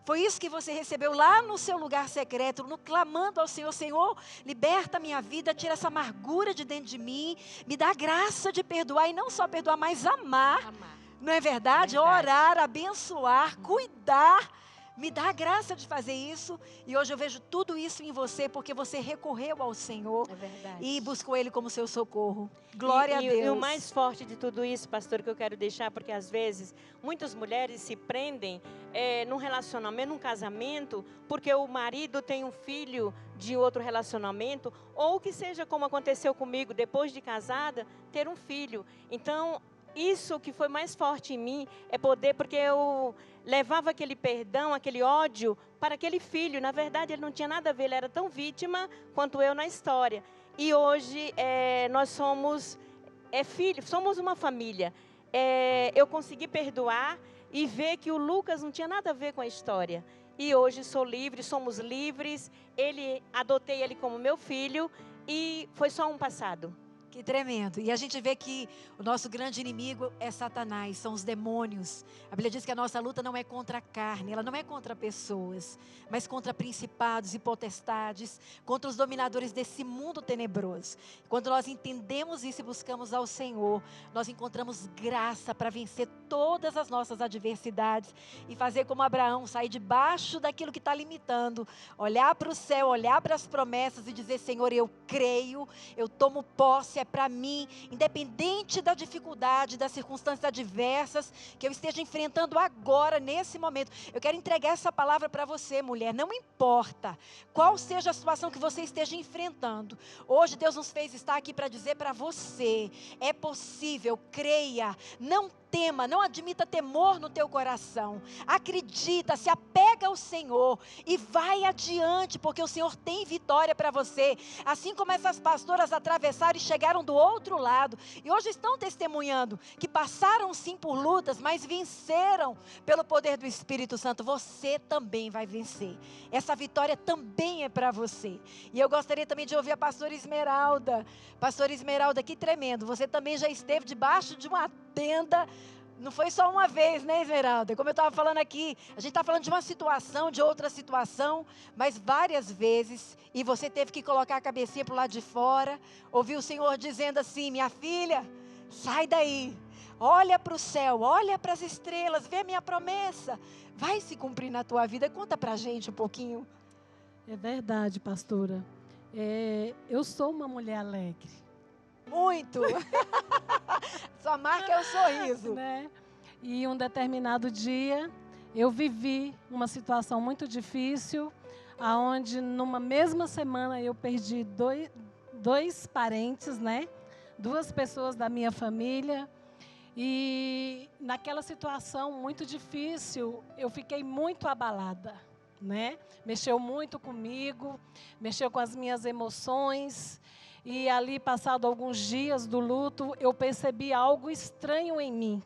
Foi isso que você recebeu lá no seu lugar secreto, clamando ao Senhor: Senhor, liberta a minha vida, tira essa amargura de dentro de mim, me dá a graça de perdoar, e não só perdoar, mas amar. Não é verdade? Orar, abençoar, cuidar. Me dá a graça de fazer isso. E hoje eu vejo tudo isso em você, porque você recorreu ao Senhor. É verdade. E buscou Ele como seu socorro. Glória a Deus. E o mais forte de tudo isso, pastor, que eu quero deixar, porque às vezes muitas mulheres se prendem num relacionamento, num casamento, porque o marido tem um filho de outro relacionamento, ou que seja como aconteceu comigo, depois de casada, ter um filho. Então, isso que foi mais forte em mim é poder, porque eu levava aquele perdão, aquele ódio para aquele filho. Na verdade, ele não tinha nada a ver, ele era tão vítima quanto eu na história. E hoje nós somos filhos, somos uma família. Eu consegui perdoar e ver que o Lucas não tinha nada a ver com a história. E hoje sou livre, somos livres. Adotei ele como meu filho e foi só um passado. Que tremendo. E a gente vê que o nosso grande inimigo é Satanás, são os demônios. A Bíblia diz que a nossa luta não é contra a carne, ela não é contra pessoas, mas contra principados e potestades, contra os dominadores desse mundo tenebroso. Quando nós entendemos isso e buscamos ao Senhor, nós encontramos graça para vencer todas as nossas adversidades e fazer como Abraão, sair debaixo daquilo que está limitando, olhar para o céu, olhar para as promessas e dizer: Senhor, eu creio, eu tomo posse, é para mim, independente da dificuldade, das circunstâncias adversas que eu esteja enfrentando agora, nesse momento. Eu quero entregar essa palavra para você, mulher. Não importa qual seja a situação que você esteja enfrentando. Hoje Deus nos fez estar aqui para dizer para você: é possível, creia, não tema, não admita temor no teu coração. Acredita, se apega ao Senhor e vai adiante, porque o Senhor tem vitória para você. Assim como essas pastoras atravessaram e chegaram do outro lado, e hoje estão testemunhando que passaram sim por lutas, mas venceram pelo poder do Espírito Santo. Você também vai vencer. Essa vitória também é para você. E eu gostaria também de ouvir a pastora Esmeralda. Pastora Esmeralda, que tremendo. Você também já esteve debaixo de uma tenda. Não foi só uma vez, né, Esmeralda? Como eu estava falando aqui, a gente está falando de uma situação, de outra situação, mas várias vezes, e você teve que colocar a cabecinha para o lado de fora, ouvir o Senhor dizendo assim: minha filha, sai daí, olha para o céu, olha para as estrelas, vê a minha promessa, vai se cumprir na tua vida. Conta para a gente um pouquinho. É verdade, pastora. Eu sou uma mulher alegre. Muito! Sua marca é o sorriso. Né? E um determinado dia, eu vivi uma situação muito difícil, onde numa mesma semana eu perdi dois parentes, né? 2 pessoas da minha família. E naquela situação muito difícil, eu fiquei muito abalada, né? Mexeu muito comigo, mexeu com as minhas emoções. E ali, passado alguns dias do luto, eu percebi algo estranho em mim.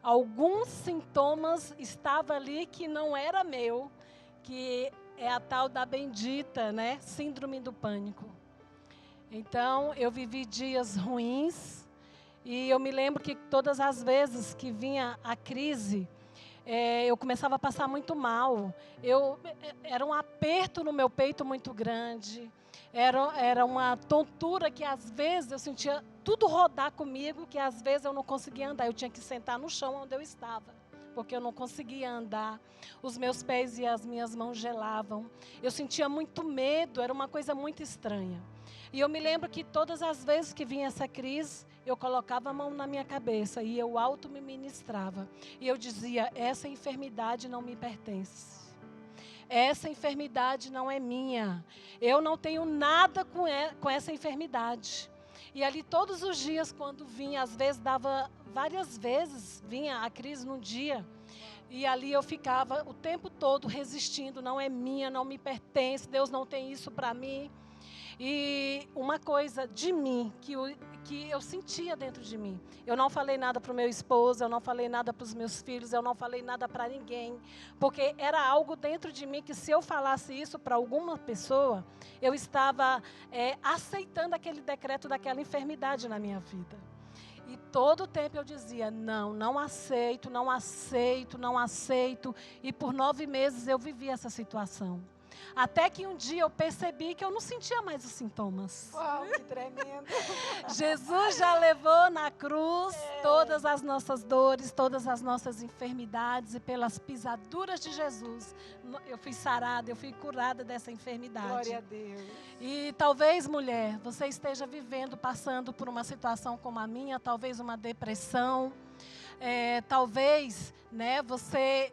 Alguns sintomas estavam ali que não era meu, que é a tal da bendita, né? Síndrome do pânico. Então, eu vivi dias ruins e eu me lembro que todas as vezes que vinha a crise, eu começava a passar muito mal. Era um aperto no meu peito muito grande. Era uma tontura que às vezes eu sentia tudo rodar comigo, que às vezes eu não conseguia andar. Eu tinha que sentar no chão onde eu estava, porque eu não conseguia andar. Os meus pés e as minhas mãos gelavam. Eu sentia muito medo, era uma coisa muito estranha. E eu me lembro que todas as vezes que vinha essa crise, eu colocava a mão na minha cabeça e eu me ministrava. E eu dizia, essa enfermidade não me pertence. Essa enfermidade não é minha. Eu não tenho nada com essa enfermidade. E ali todos os dias, quando vinha, às vezes dava várias vezes, vinha a crise num dia. E ali eu ficava o tempo todo resistindo. Não é minha, não me pertence. Deus não tem isso para mim. E uma coisa de mim, que eu sentia dentro de mim. Eu não falei nada para o meu esposo, eu não falei nada para os meus filhos, eu não falei nada para ninguém. Porque era algo dentro de mim que se eu falasse isso para alguma pessoa, eu estava aceitando aquele decreto daquela enfermidade na minha vida. E todo o tempo eu dizia, não aceito, não aceito, não aceito. E por 9 meses eu vivi essa situação. Até que um dia eu percebi que eu não sentia mais os sintomas. Uau, que tremendo. Jesus já levou na cruz todas as nossas dores, todas as nossas enfermidades. E pelas pisaduras de Jesus, eu fui sarada, eu fui curada dessa enfermidade. Glória a Deus. E talvez, mulher, você esteja vivendo, passando por uma situação como a minha, talvez uma depressão. Talvez, né, você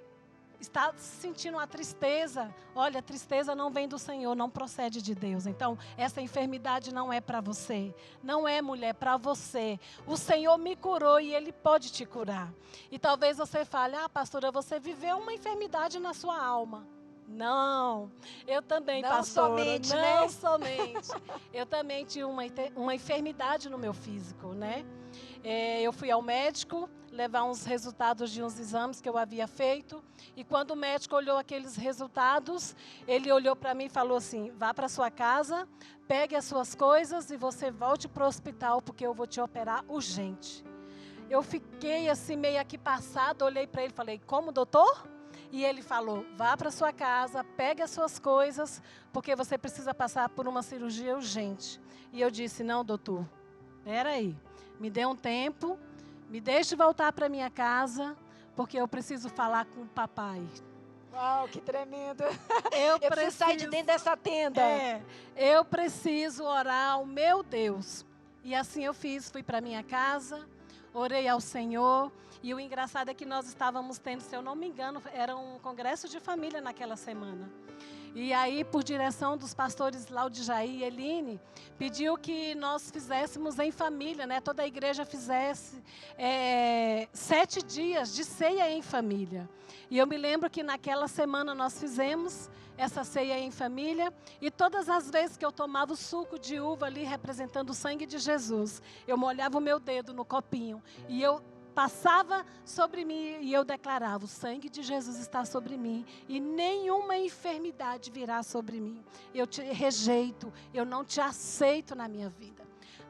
está sentindo uma tristeza. Olha, a tristeza não vem do Senhor, não procede de Deus. Então, essa enfermidade não é para você. Não é, mulher, para você. O Senhor me curou e Ele pode te curar. E talvez você fale, pastora, você viveu uma enfermidade na sua alma. Não, eu também, não pastora. Somente, não né? somente. Eu também tinha uma enfermidade no meu físico, né? Eu fui ao médico levar uns resultados de uns exames que eu havia feito. E quando o médico olhou aqueles resultados, ele olhou para mim e falou assim, vá para sua casa, pegue as suas coisas e você volte para o hospital, porque eu vou te operar urgente. Eu fiquei assim meio aqui passada, olhei para ele e falei, como, doutor? E ele falou, vá para sua casa, pegue as suas coisas, porque você precisa passar por uma cirurgia urgente. E eu disse, não, doutor, peraí, me dê um tempo, me deixe voltar para minha casa, porque eu preciso falar com o papai. Uau, que tremendo. Eu preciso sair de dentro dessa tenda. Eu preciso orar ao meu Deus. E assim eu fiz, fui para minha casa, orei ao Senhor. E o engraçado é que nós estávamos tendo, se eu não me engano, era um congresso de família naquela semana. E aí, por direção dos pastores Laudijaí e Eline, pediu que nós fizéssemos em família, né? Toda a igreja fizesse 7 dias de ceia em família. E eu me lembro que naquela semana nós fizemos essa ceia em família. E todas as vezes que eu tomava o suco de uva ali, representando o sangue de Jesus, eu molhava o meu dedo no copinho e eu passava sobre mim e eu declarava, o sangue de Jesus está sobre mim e nenhuma enfermidade virá sobre mim. Eu te rejeito, eu não te aceito na minha vida.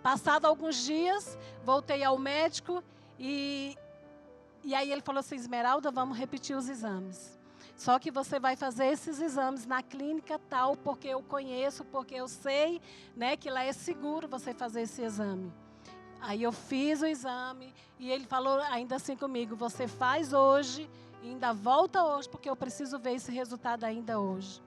Passado alguns dias, voltei ao médico e aí ele falou assim, Esmeralda, vamos repetir os exames. Só que você vai fazer esses exames na clínica tal, porque eu conheço, porque eu sei, né, que lá é seguro você fazer esse exame. Aí eu fiz o exame e ele falou ainda assim comigo, você faz hoje e ainda volta hoje, porque eu preciso ver esse resultado ainda hoje.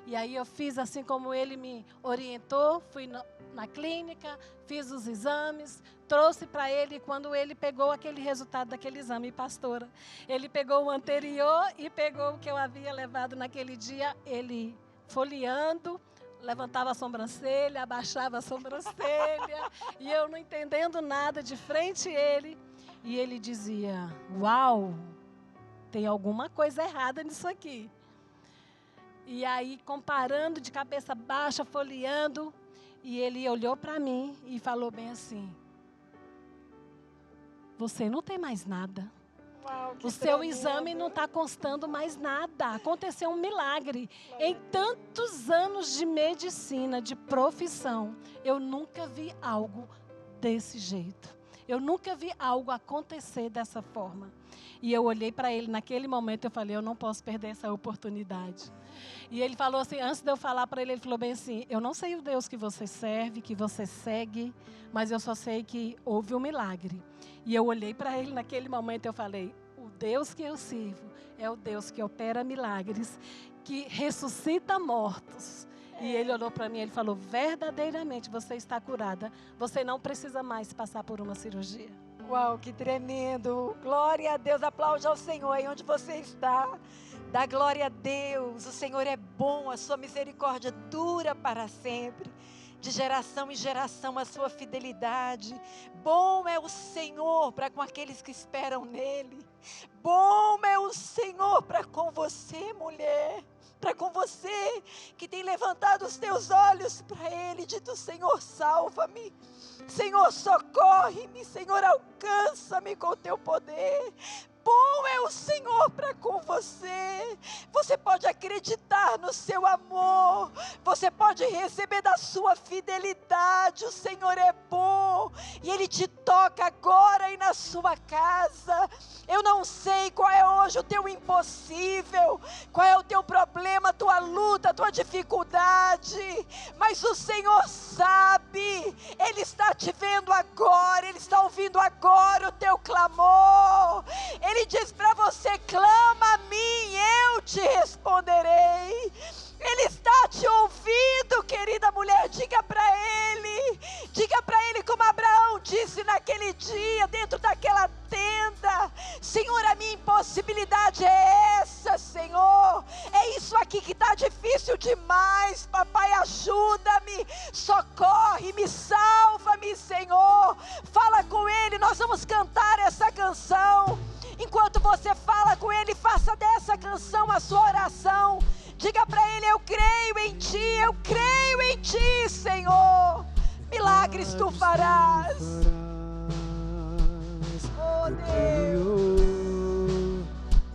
E aí eu fiz assim como ele me orientou, fui na clínica, fiz os exames, trouxe para ele, e quando ele pegou aquele resultado daquele exame, pastora, ele pegou o anterior e pegou o que eu havia levado naquele dia, ele folheando, levantava a sobrancelha, abaixava a sobrancelha, e eu não entendendo nada, de frente a ele, E ele dizia, uau, tem alguma coisa errada nisso aqui. E aí, comparando de cabeça baixa, folheando, e ele olhou para mim e falou bem assim, você não tem mais nada. Uau, o seu exame não está constando mais nada. Aconteceu um milagre. Em tantos anos de medicina, de profissão, eu nunca vi algo desse jeito. Eu nunca vi algo acontecer dessa forma. E eu olhei para ele naquele momento e eu falei, eu não posso perder essa oportunidade. E ele falou assim, antes de eu falar para ele, ele falou bem assim, eu não sei o Deus que você serve, que você segue, mas eu só sei que houve um milagre. E eu olhei para ele naquele momento e eu falei, o Deus que eu sirvo é o Deus que opera milagres, que ressuscita mortos. E ele olhou para mim e ele falou, verdadeiramente você está curada, você não precisa mais passar por uma cirurgia. Uau, que tremendo. Glória a Deus, aplaude ao Senhor aí onde você está. Dá glória a Deus, o Senhor é bom, a sua misericórdia dura para sempre. De geração em geração a sua fidelidade. Bom é o Senhor para com aqueles que esperam nele. Bom é o Senhor para com você, mulher. Para com você que tem levantado os teus olhos para ele, dito, Senhor, salva-me. Senhor, socorre-me. Senhor, alcança-me com o teu poder. Bom é o Senhor para com você. Você pode acreditar no seu amor. Você pode receber da sua fidelidade. O Senhor é bom. E Ele te toca agora aí na sua casa. Eu não sei qual é hoje o teu impossível. Qual é o teu problema, a tua luta, a tua dificuldade. Mas o Senhor sabe. Ele está te vendo agora. Ele está ouvindo agora o teu clamor. Ele diz para você, clama a mim, eu te responderei. Ele está te ouvindo, querida mulher, diga para ele como Abraão disse naquele dia, dentro daquela tenda, Senhor, a minha impossibilidade é essa, Senhor, é isso aqui que está difícil demais, papai, ajuda-me, socorre-me, salva-me, Senhor, fala com ele, nós vamos cantar essa canção. Enquanto você fala com ele, faça dessa canção a sua oração. Diga para ele, eu creio em ti, Senhor. Milagres tu farás. Oh Deus.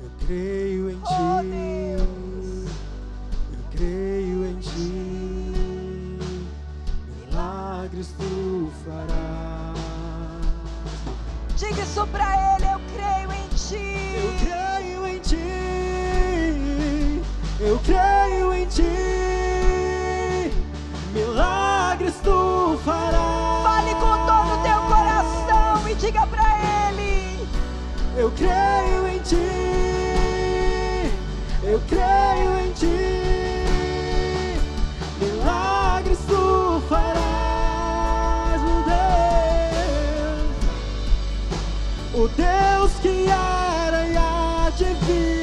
Eu creio em ti. Oh Deus. Eu creio em ti. Milagres tu farás. Diga isso para ele, eu creio em ti. Eu creio em ti. Eu creio em ti. Milagres tu farás. Fale com todo o teu coração e diga para ele. Eu creio em ti. Eu creio em ti. Milagres tu farás, meu Deus. O Deus que era e há de vir,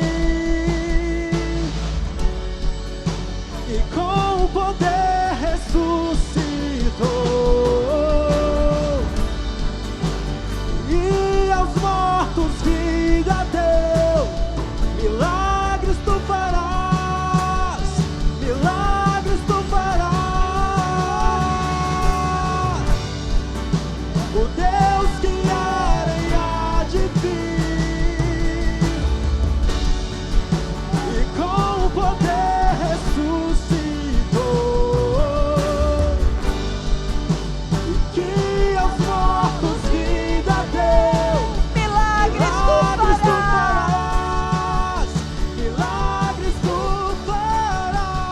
e com o poder ressuscitou, e aos mortos vida deu. Milagres tu farás, milagres tu farás. O Deus que era e há de vir, e com o poder ressuscitou, e que aos mortos vida deu. Milagres tu farás, milagres tu farás.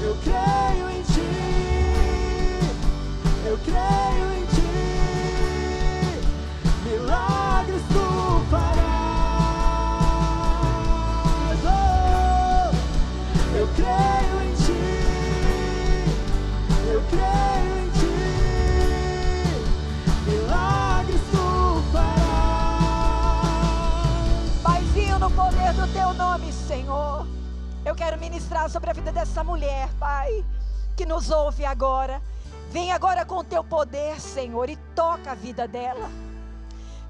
Eu creio em ti, eu creio em ti. Milagres tu farás. Oh, eu creio em ti, eu creio em ti. Milagres tu farás. Paizinho, no poder do teu nome, Senhor, eu quero ministrar sobre a vida dessa mulher, Pai, que nos ouve agora. Vem agora com o teu poder, Senhor, e toca a vida dela.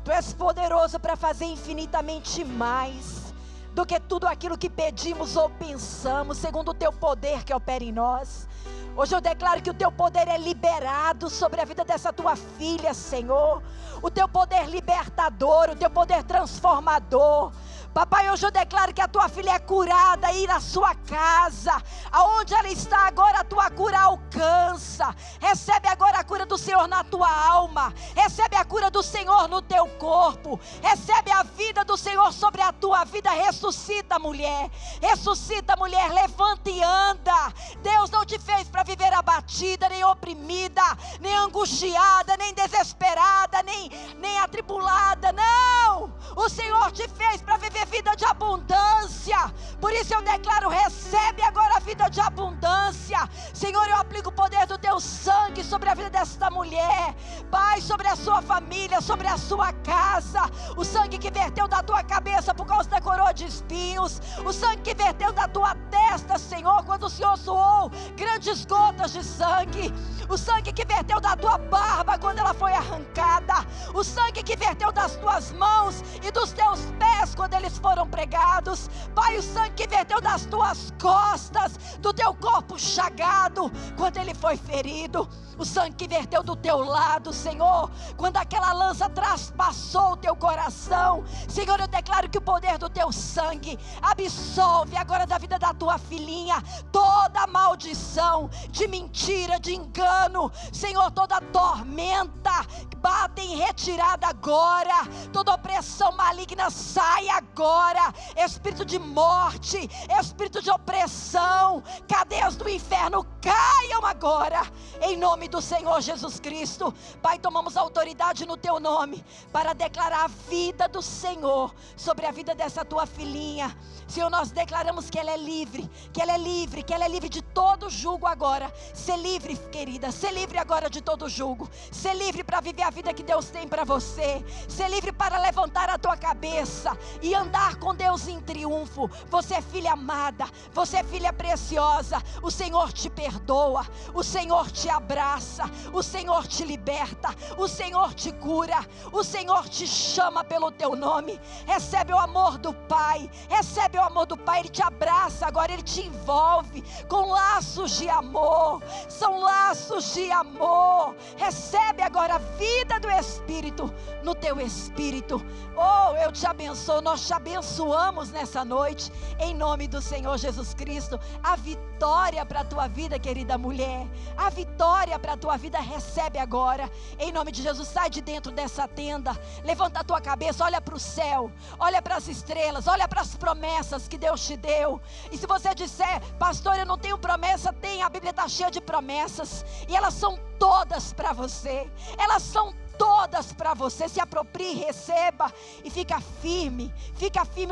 Tu és poderoso para fazer infinitamente mais do que tudo aquilo que pedimos ou pensamos, segundo o teu poder que opera em nós. Hoje eu declaro que o teu poder é liberado sobre a vida dessa tua filha, Senhor. O teu poder libertador, o teu poder transformador. Papai, hoje eu declaro que a tua filha é curada aí na sua casa. Aonde ela está agora, a tua cura alcança. Recebe agora a cura do Senhor na tua alma. Recebe a cura do Senhor no teu corpo. Recebe a vida do Senhor sobre a tua vida. Ressuscita, mulher. Ressuscita, mulher. Levanta e anda. Deus não te fez para viver abatida, nem oprimida, nem angustiada, nem desesperada, nem atribulada. Não! O Senhor te fez para viver vida de abundância. Por isso eu declaro: recebe agora a vida de abundância. Senhor, eu aplico o poder do teu sangue sobre a vida desta mulher, Pai, sobre a sua família, sobre a sua casa. O sangue que verteu da tua cabeça por causa da coroa de espinhos, o sangue que verteu da tua testa, Senhor, quando o Senhor suou grandes gotas de sangue, o sangue que verteu da tua barba quando ela foi arrancada, o sangue que verteu das tuas mãos e dos teus pés quando eles foram pregados, Pai, o sangue que verteu das tuas costas, do teu corpo chagado quando ele foi ferido, o sangue que verteu do teu lado, Senhor, quando aquela lança traspassou o teu coração. Senhor, eu declaro que o poder do teu sangue absolve agora da vida da tua filhinha toda maldição de mentira, de engano, Senhor, toda tormenta bata em retirada agora, toda opressão maligna sai agora, espírito de morte, espírito de opressão, cadeias do inferno caiam agora, em nome do Senhor Jesus Cristo. Pai, tomamos autoridade no teu nome para declarar a vida do Senhor sobre a vida dessa tua filhinha. Senhor, nós declaramos que ela é livre, que ela é livre, que ela é livre de todo jugo agora. Ser livre, querida, ser livre agora de todo jugo, ser livre para viver a vida que Deus tem para você, ser livre para levantar a tua cabeça e andar com Deus em triunfo. Você é filha amada, você é filha preciosa. O Senhor te perdoa, o Senhor te abraça, o Senhor te liberta, o Senhor te cura, o Senhor te chama pelo teu nome. Recebe o amor do Pai, recebe o amor do Pai. Ele te abraça agora, Ele te envolve com laços de amor, são laços de amor. Recebe agora a vida do Espírito no teu espírito. Oh, eu te abençoo, nós te abençoamos nessa noite, em nome do Senhor Jesus Cristo. A vitória para a tua vida, querida mulher, a vitória para a tua vida recebe agora, em nome de Jesus. Sai de dentro dessa tenda, levanta a tua cabeça, olha para o céu, olha para as estrelas, olha para as promessas que Deus te deu. E se você disser: pastor, eu não tenho promessa, tem, a Bíblia está cheia de promessas, e elas são todas para você, elas são todas para você. Se aproprie, receba e fica firme,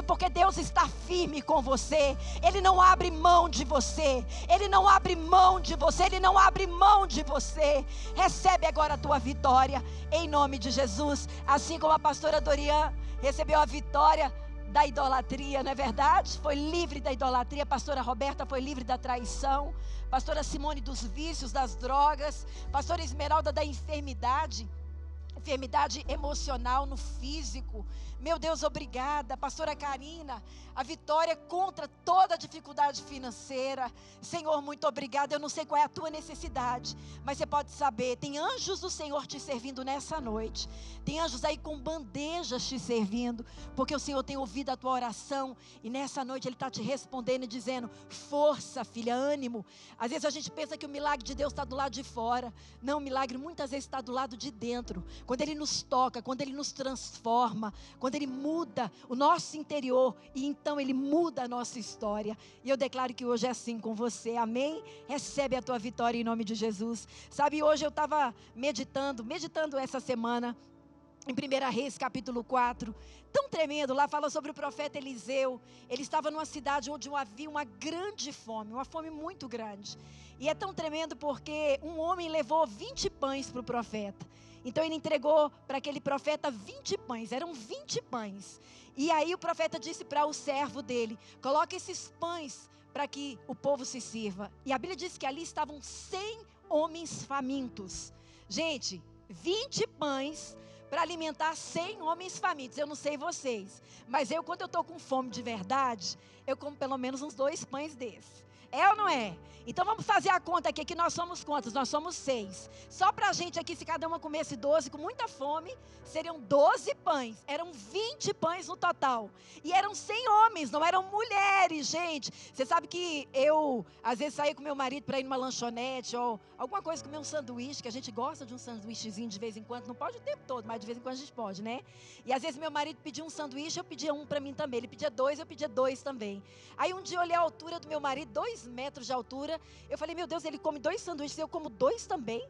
porque Deus está firme com você. Ele não abre mão de você, Ele não abre mão de você, Ele não abre mão de você. Recebe agora a tua vitória, em nome de Jesus. Assim como a pastora Dorian recebeu a vitória da idolatria, não é verdade? Foi livre da idolatria. A pastora Roberta foi livre da traição, pastora Simone dos vícios, das drogas, pastora Esmeralda da enfermidade emocional no físico. Meu Deus, obrigada. Pastora Karina, a vitória contra toda a dificuldade financeira. Senhor, muito obrigada. Eu não sei qual é a tua necessidade, mas você pode saber, tem anjos do Senhor te servindo nessa noite. Tem anjos aí com bandejas te servindo, porque o Senhor tem ouvido a tua oração, e nessa noite Ele está te respondendo e dizendo: força, filha, ânimo. Às vezes a gente pensa que o milagre de Deus está do lado de fora. Não, o milagre muitas vezes está do lado de dentro. Quando Ele nos toca, quando Ele nos transforma, quando Ele muda o nosso interior, e então Ele muda a nossa história. E eu declaro que hoje é assim com você, amém? Recebe a tua vitória em nome de Jesus. Sabe, hoje eu estava meditando essa semana em 1 Reis capítulo 4, tão tremendo. Lá fala sobre o profeta Eliseu. Ele estava numa cidade onde havia uma grande fome, uma fome muito grande. E é tão tremendo porque um homem levou 20 pães para o profeta. Então ele entregou para aquele profeta 20 pães, eram 20 pães. E aí o profeta disse para o servo dele: coloque esses pães para que o povo se sirva. E a Bíblia diz que ali estavam 100 homens famintos. Gente, 20 pães para alimentar 100 homens famintos. Eu não sei vocês, mas quando eu estou com fome de verdade, eu como pelo menos uns 2 pães desses. É ou não é? Então vamos fazer a conta aqui, que nós somos quantos? Nós somos 6. Só para a gente aqui, se cada uma comesse 12 com muita fome, seriam 12 pães. Eram 20 pães no total. E eram 100 homens, não eram mulheres, gente. Você sabe que eu, às vezes, saía com meu marido para ir numa lanchonete ou alguma coisa, comer um sanduíche, que a gente gosta de um sanduíchezinho de vez em quando. Não pode o tempo todo, mas de vez em quando a gente pode, né? E às vezes meu marido pedia um sanduíche, eu pedia um para mim também. Ele pedia 2, eu pedia 2 também. Aí um dia eu olhei a altura do meu marido, 2 metros de altura. Eu falei, meu Deus, ele come 2 sanduíches, eu como 2 também?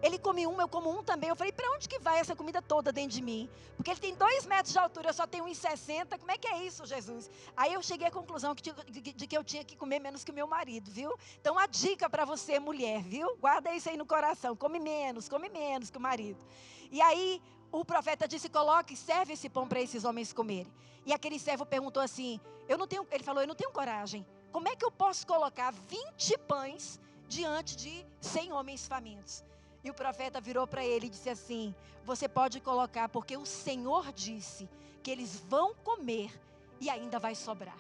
Ele come um, eu como um também. Eu falei, para onde que vai essa comida toda dentro de mim? Porque ele tem 2 metros de altura, eu só tenho 1,60. Como é que é isso, Jesus? Aí eu cheguei à conclusão de que eu tinha que comer menos que o meu marido, viu? Então, a dica para você, mulher, viu? Guarda isso aí no coração. Come menos que o marido. E aí, o profeta disse, coloque e serve esse pão para esses homens comerem. E aquele servo perguntou assim, ele falou, eu não tenho coragem. Como é que eu posso colocar 20 pães diante de 100 homens famintos? E o profeta virou para ele e disse assim, você pode colocar, porque o Senhor disse que eles vão comer e ainda vai sobrar.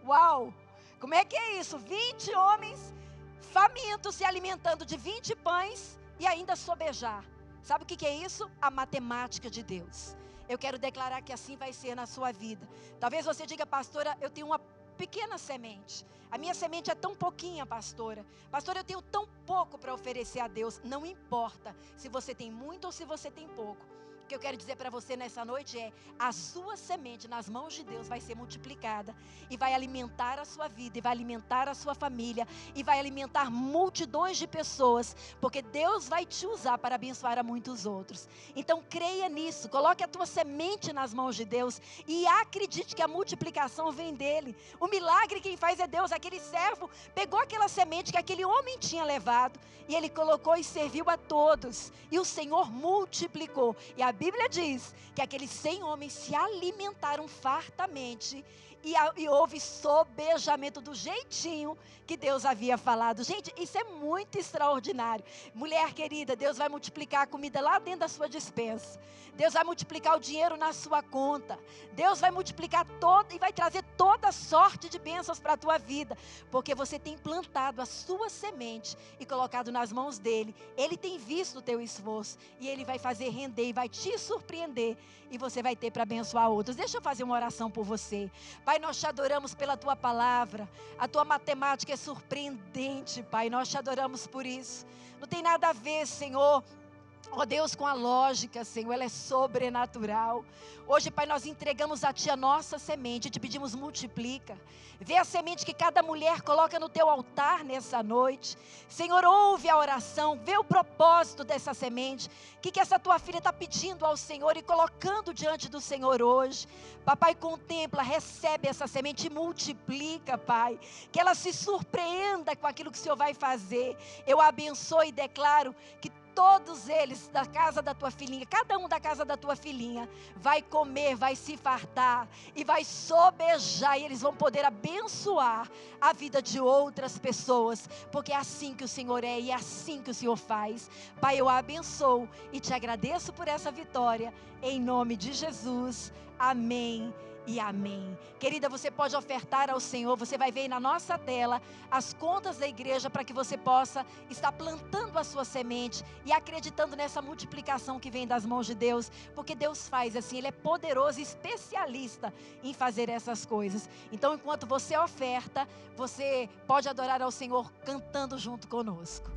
Uau! Como é que é isso? 20 homens famintos se alimentando de 20 pães e ainda sobejar. Sabe o que é isso? A matemática de Deus. Eu quero declarar que assim vai ser na sua vida. Talvez você diga, pastora, eu tenho uma pequena semente. A minha semente é tão pouquinha, pastora. Pastora, eu tenho tão pouco para oferecer a Deus. Não importa se você tem muito ou se você tem pouco. O que eu quero dizer para você nessa noite é, a sua semente nas mãos de Deus vai ser multiplicada e vai alimentar a sua vida, e vai alimentar a sua família, e vai alimentar multidões de pessoas, porque Deus vai te usar para abençoar a muitos outros. Então creia nisso, coloque a tua semente nas mãos de Deus e acredite que a multiplicação vem dele. O milagre quem faz é Deus. Aquele servo pegou aquela semente que aquele homem tinha levado e ele colocou e serviu a todos, e o Senhor multiplicou. E a Bíblia diz que aqueles 100 homens se alimentaram fartamente e houve sobejamento do jeitinho que Deus havia falado. Gente, isso é muito extraordinário. Mulher querida, Deus vai multiplicar a comida lá dentro da sua despensa. Deus vai multiplicar o dinheiro na sua conta. Deus vai multiplicar e vai trazer toda sorte de bênçãos para a tua vida, porque você tem plantado a sua semente e colocado nas mãos dele. Ele tem visto o teu esforço e ele vai fazer render e vai te surpreender, e você vai ter para abençoar outros. Deixa eu fazer uma oração por você. Pai, nós te adoramos pela tua palavra. A tua matemática é surpreendente, Pai. Nós te adoramos por isso. Não tem nada a ver, Senhor, ó Deus, com a lógica, Senhor, ela é sobrenatural. Hoje, Pai, nós entregamos a Ti a nossa semente, te pedimos multiplica. Vê a semente que cada mulher coloca no Teu altar nessa noite. Senhor, ouve a oração, vê o propósito dessa semente. O que essa Tua filha está pedindo ao Senhor e colocando diante do Senhor hoje. Papai, contempla, recebe essa semente e multiplica, Pai. Que ela se surpreenda com aquilo que o Senhor vai fazer. Eu abençoo e declaro que todos eles da casa da tua filhinha, cada um da casa da tua filhinha, vai comer, vai se fartar e vai sobejar, e eles vão poder abençoar a vida de outras pessoas, porque é assim que o Senhor é e é assim que o Senhor faz. Pai, eu a abençoo e te agradeço por essa vitória, em nome de Jesus, amém e amém. Querida, você pode ofertar ao Senhor. Você vai ver aí na nossa tela as contas da igreja, para que você possa estar plantando a sua semente e acreditando nessa multiplicação que vem das mãos de Deus, porque Deus faz assim, Ele é poderoso e especialista em fazer essas coisas. Então, enquanto você oferta, você pode adorar ao Senhor cantando junto conosco.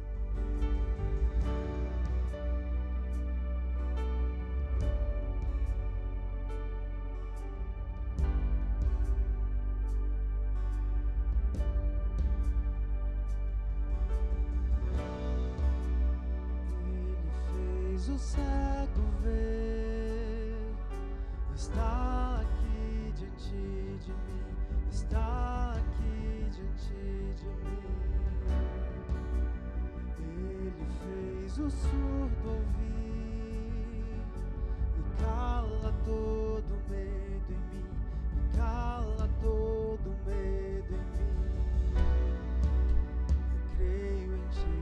O cego vê, está aqui diante de mim, está aqui diante de mim. Ele fez o surdo ouvir e cala todo medo em mim, e cala todo medo em mim. Eu creio em ti.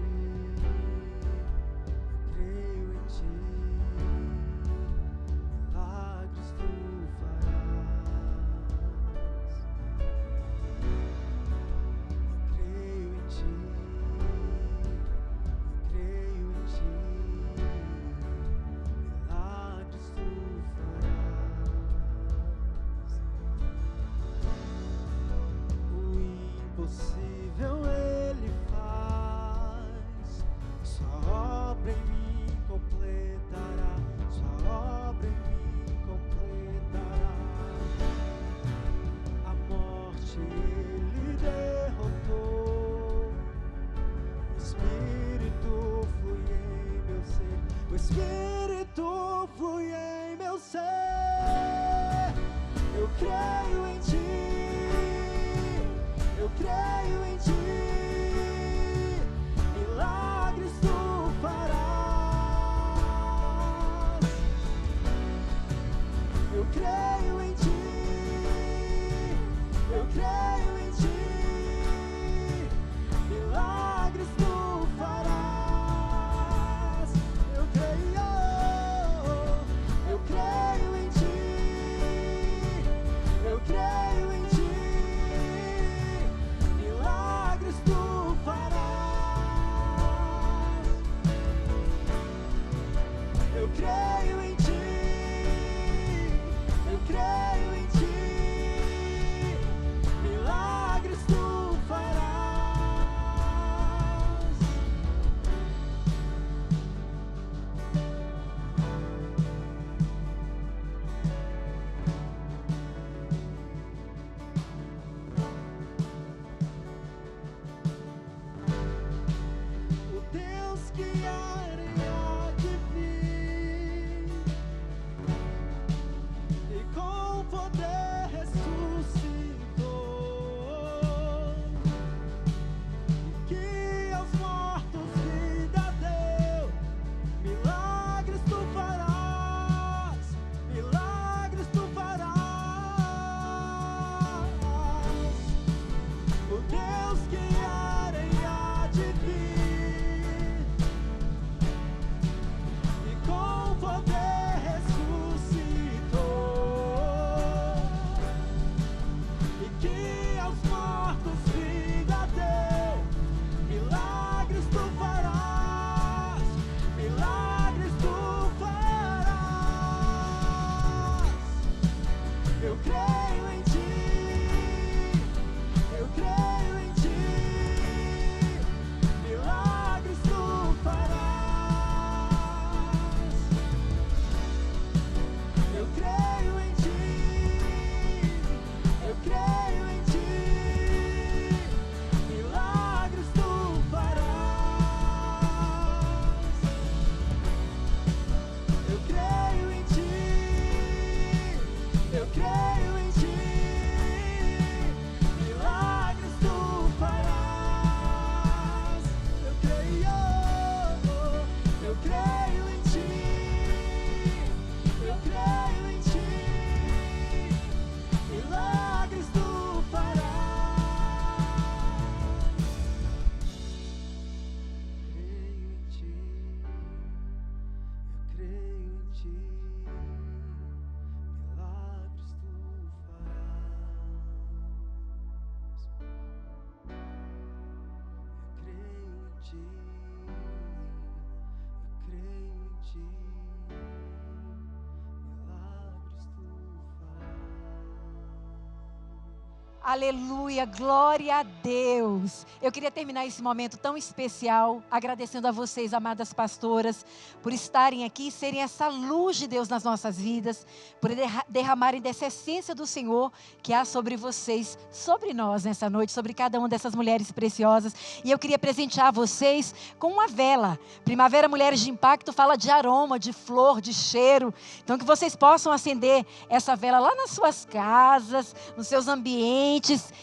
Aleluia, glória a Deus. Eu queria terminar esse momento tão especial agradecendo a vocês, amadas pastoras, por estarem aqui e serem essa luz de Deus nas nossas vidas, por derramarem dessa essência do Senhor que há sobre vocês, sobre nós nessa noite, sobre cada uma dessas mulheres preciosas. E eu queria presentear vocês com uma vela. Primavera Mulheres de Impacto fala de aroma, de flor, de cheiro. Então que vocês possam acender essa vela lá nas suas casas, nos seus ambientes,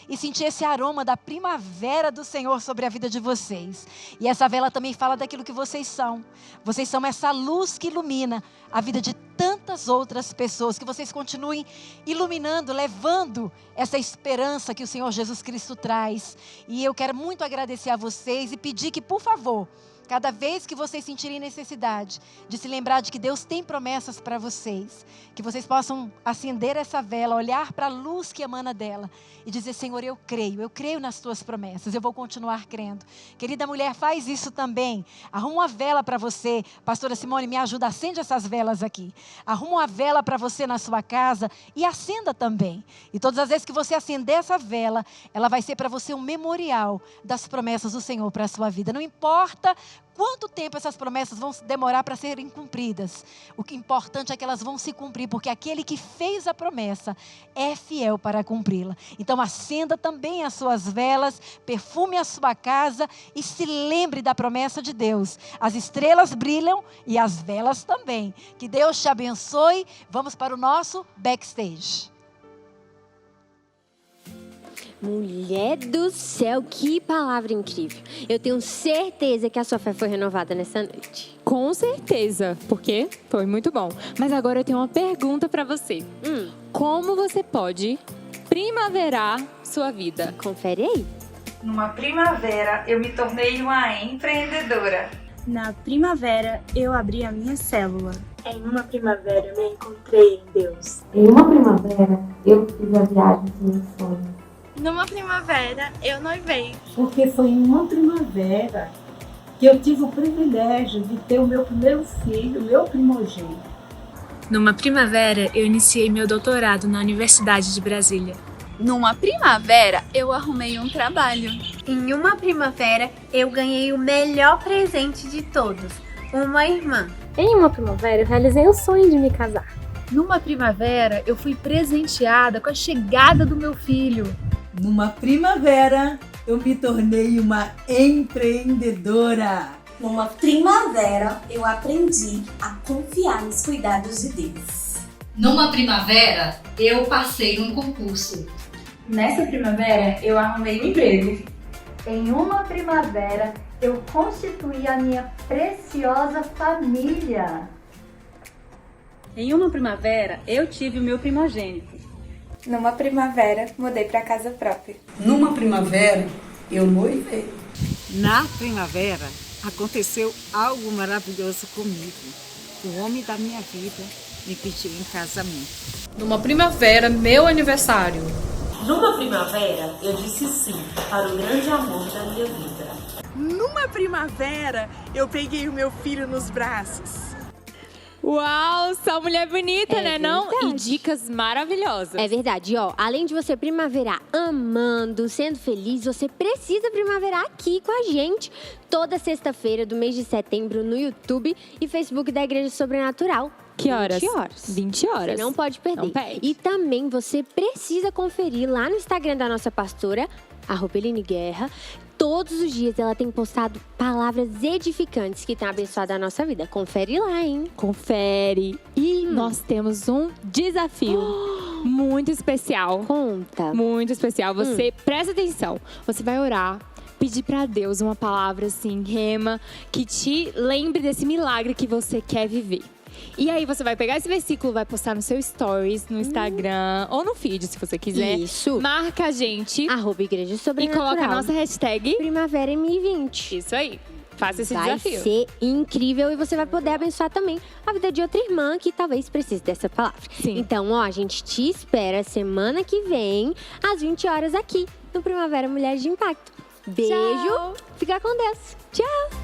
e sentir esse aroma da primavera do Senhor sobre a vida de vocês. E essa vela também fala daquilo que vocês são. Vocês são essa luz que ilumina a vida de tantas outras pessoas. Que vocês continuem iluminando, levando essa esperança que o Senhor Jesus Cristo traz. E eu quero muito agradecer a vocês e pedir que, por favor, cada vez que vocês sentirem necessidade de se lembrar de que Deus tem promessas para vocês, que vocês possam acender essa vela, olhar para a luz que emana dela e dizer: Senhor, eu creio nas tuas promessas, eu vou continuar crendo. Querida mulher, faz isso também. Arruma uma vela para você. Pastora Simone, me ajuda, acende essas velas aqui. Arruma uma vela para você na sua casa e acenda também. E todas as vezes que você acender essa vela, ela vai ser para você um memorial das promessas do Senhor para a sua vida. Não importa quanto tempo essas promessas vão demorar para serem cumpridas, o que é importante é que elas vão se cumprir, porque aquele que fez a promessa é fiel para cumpri-la. Então acenda também as suas velas, perfume a sua casa e se lembre da promessa de Deus. As estrelas brilham e as velas também. Que Deus te abençoe. Vamos para o nosso backstage. Mulher do céu, que palavra incrível. Eu tenho certeza que a sua fé foi renovada nessa noite. Com certeza, porque foi muito bom. Mas agora eu tenho uma pergunta pra você. Como você pode primaverar sua vida? Confere aí. Numa primavera, eu me tornei uma empreendedora. Na primavera, eu abri a minha célula. Em uma primavera, eu me encontrei em Deus. Em uma primavera, eu fiz a viagem dos meus sonhos. Numa primavera, eu noivei. Porque foi em uma primavera que eu tive o privilégio de ter o meu primeiro filho, meu primogênito. Numa primavera, eu iniciei meu doutorado na Universidade de Brasília. Numa primavera, eu arrumei um trabalho. Em uma primavera, eu ganhei o melhor presente de todos, uma irmã. Em uma primavera, eu realizei o sonho de me casar. Numa primavera, eu fui presenteada com a chegada do meu filho. Numa primavera, eu me tornei uma empreendedora. Numa primavera, eu aprendi a confiar nos cuidados de Deus. Numa primavera, eu passei num concurso. Nessa primavera, eu arrumei um emprego. Em uma primavera, eu constituí a minha preciosa família. Em uma primavera, eu tive o meu primogênito. Numa primavera, mudei para casa própria. Numa primavera, eu noivei. Na primavera, aconteceu algo maravilhoso comigo. O homem da minha vida me pediu em casamento. Numa primavera, meu aniversário. Numa primavera, eu disse sim para o grande amor da minha vida. Numa primavera, eu peguei o meu filho nos braços. Uau, só mulher bonita, né, não? E dicas maravilhosas. É verdade, ó. Além de você primaverar amando, sendo feliz, você precisa primaverar aqui com a gente. Toda sexta-feira do mês de setembro no YouTube e Facebook da Igreja Sobrenatural. Que horas? 20 horas. 20 horas. Você não pode perder. Não perde. E também você precisa conferir lá no Instagram da nossa pastora, @Eline Guerra. Todos os dias ela tem postado palavras edificantes que têm abençoado a nossa vida. Confere lá, hein? Confere. E nós temos um desafio muito especial. Conta. Muito especial. Você presta atenção. Você vai orar, pedir pra Deus uma palavra assim, rema, que te lembre desse milagre que você quer viver. E aí você vai pegar esse versículo, vai postar no seu stories, no Instagram ou no feed, se você quiser. Isso. Marca a gente. @Igreja Sobrenatural. E coloca a nossa hashtag Primavera M20. Isso aí. Faça esse vai desafio. Vai ser incrível e você vai poder abençoar também a vida de outra irmã que talvez precise dessa palavra. Sim. Então, ó, a gente te espera semana que vem, às 20 horas aqui, no Primavera Mulheres de Impacto. Beijo. Tchau. Fica com Deus. Tchau.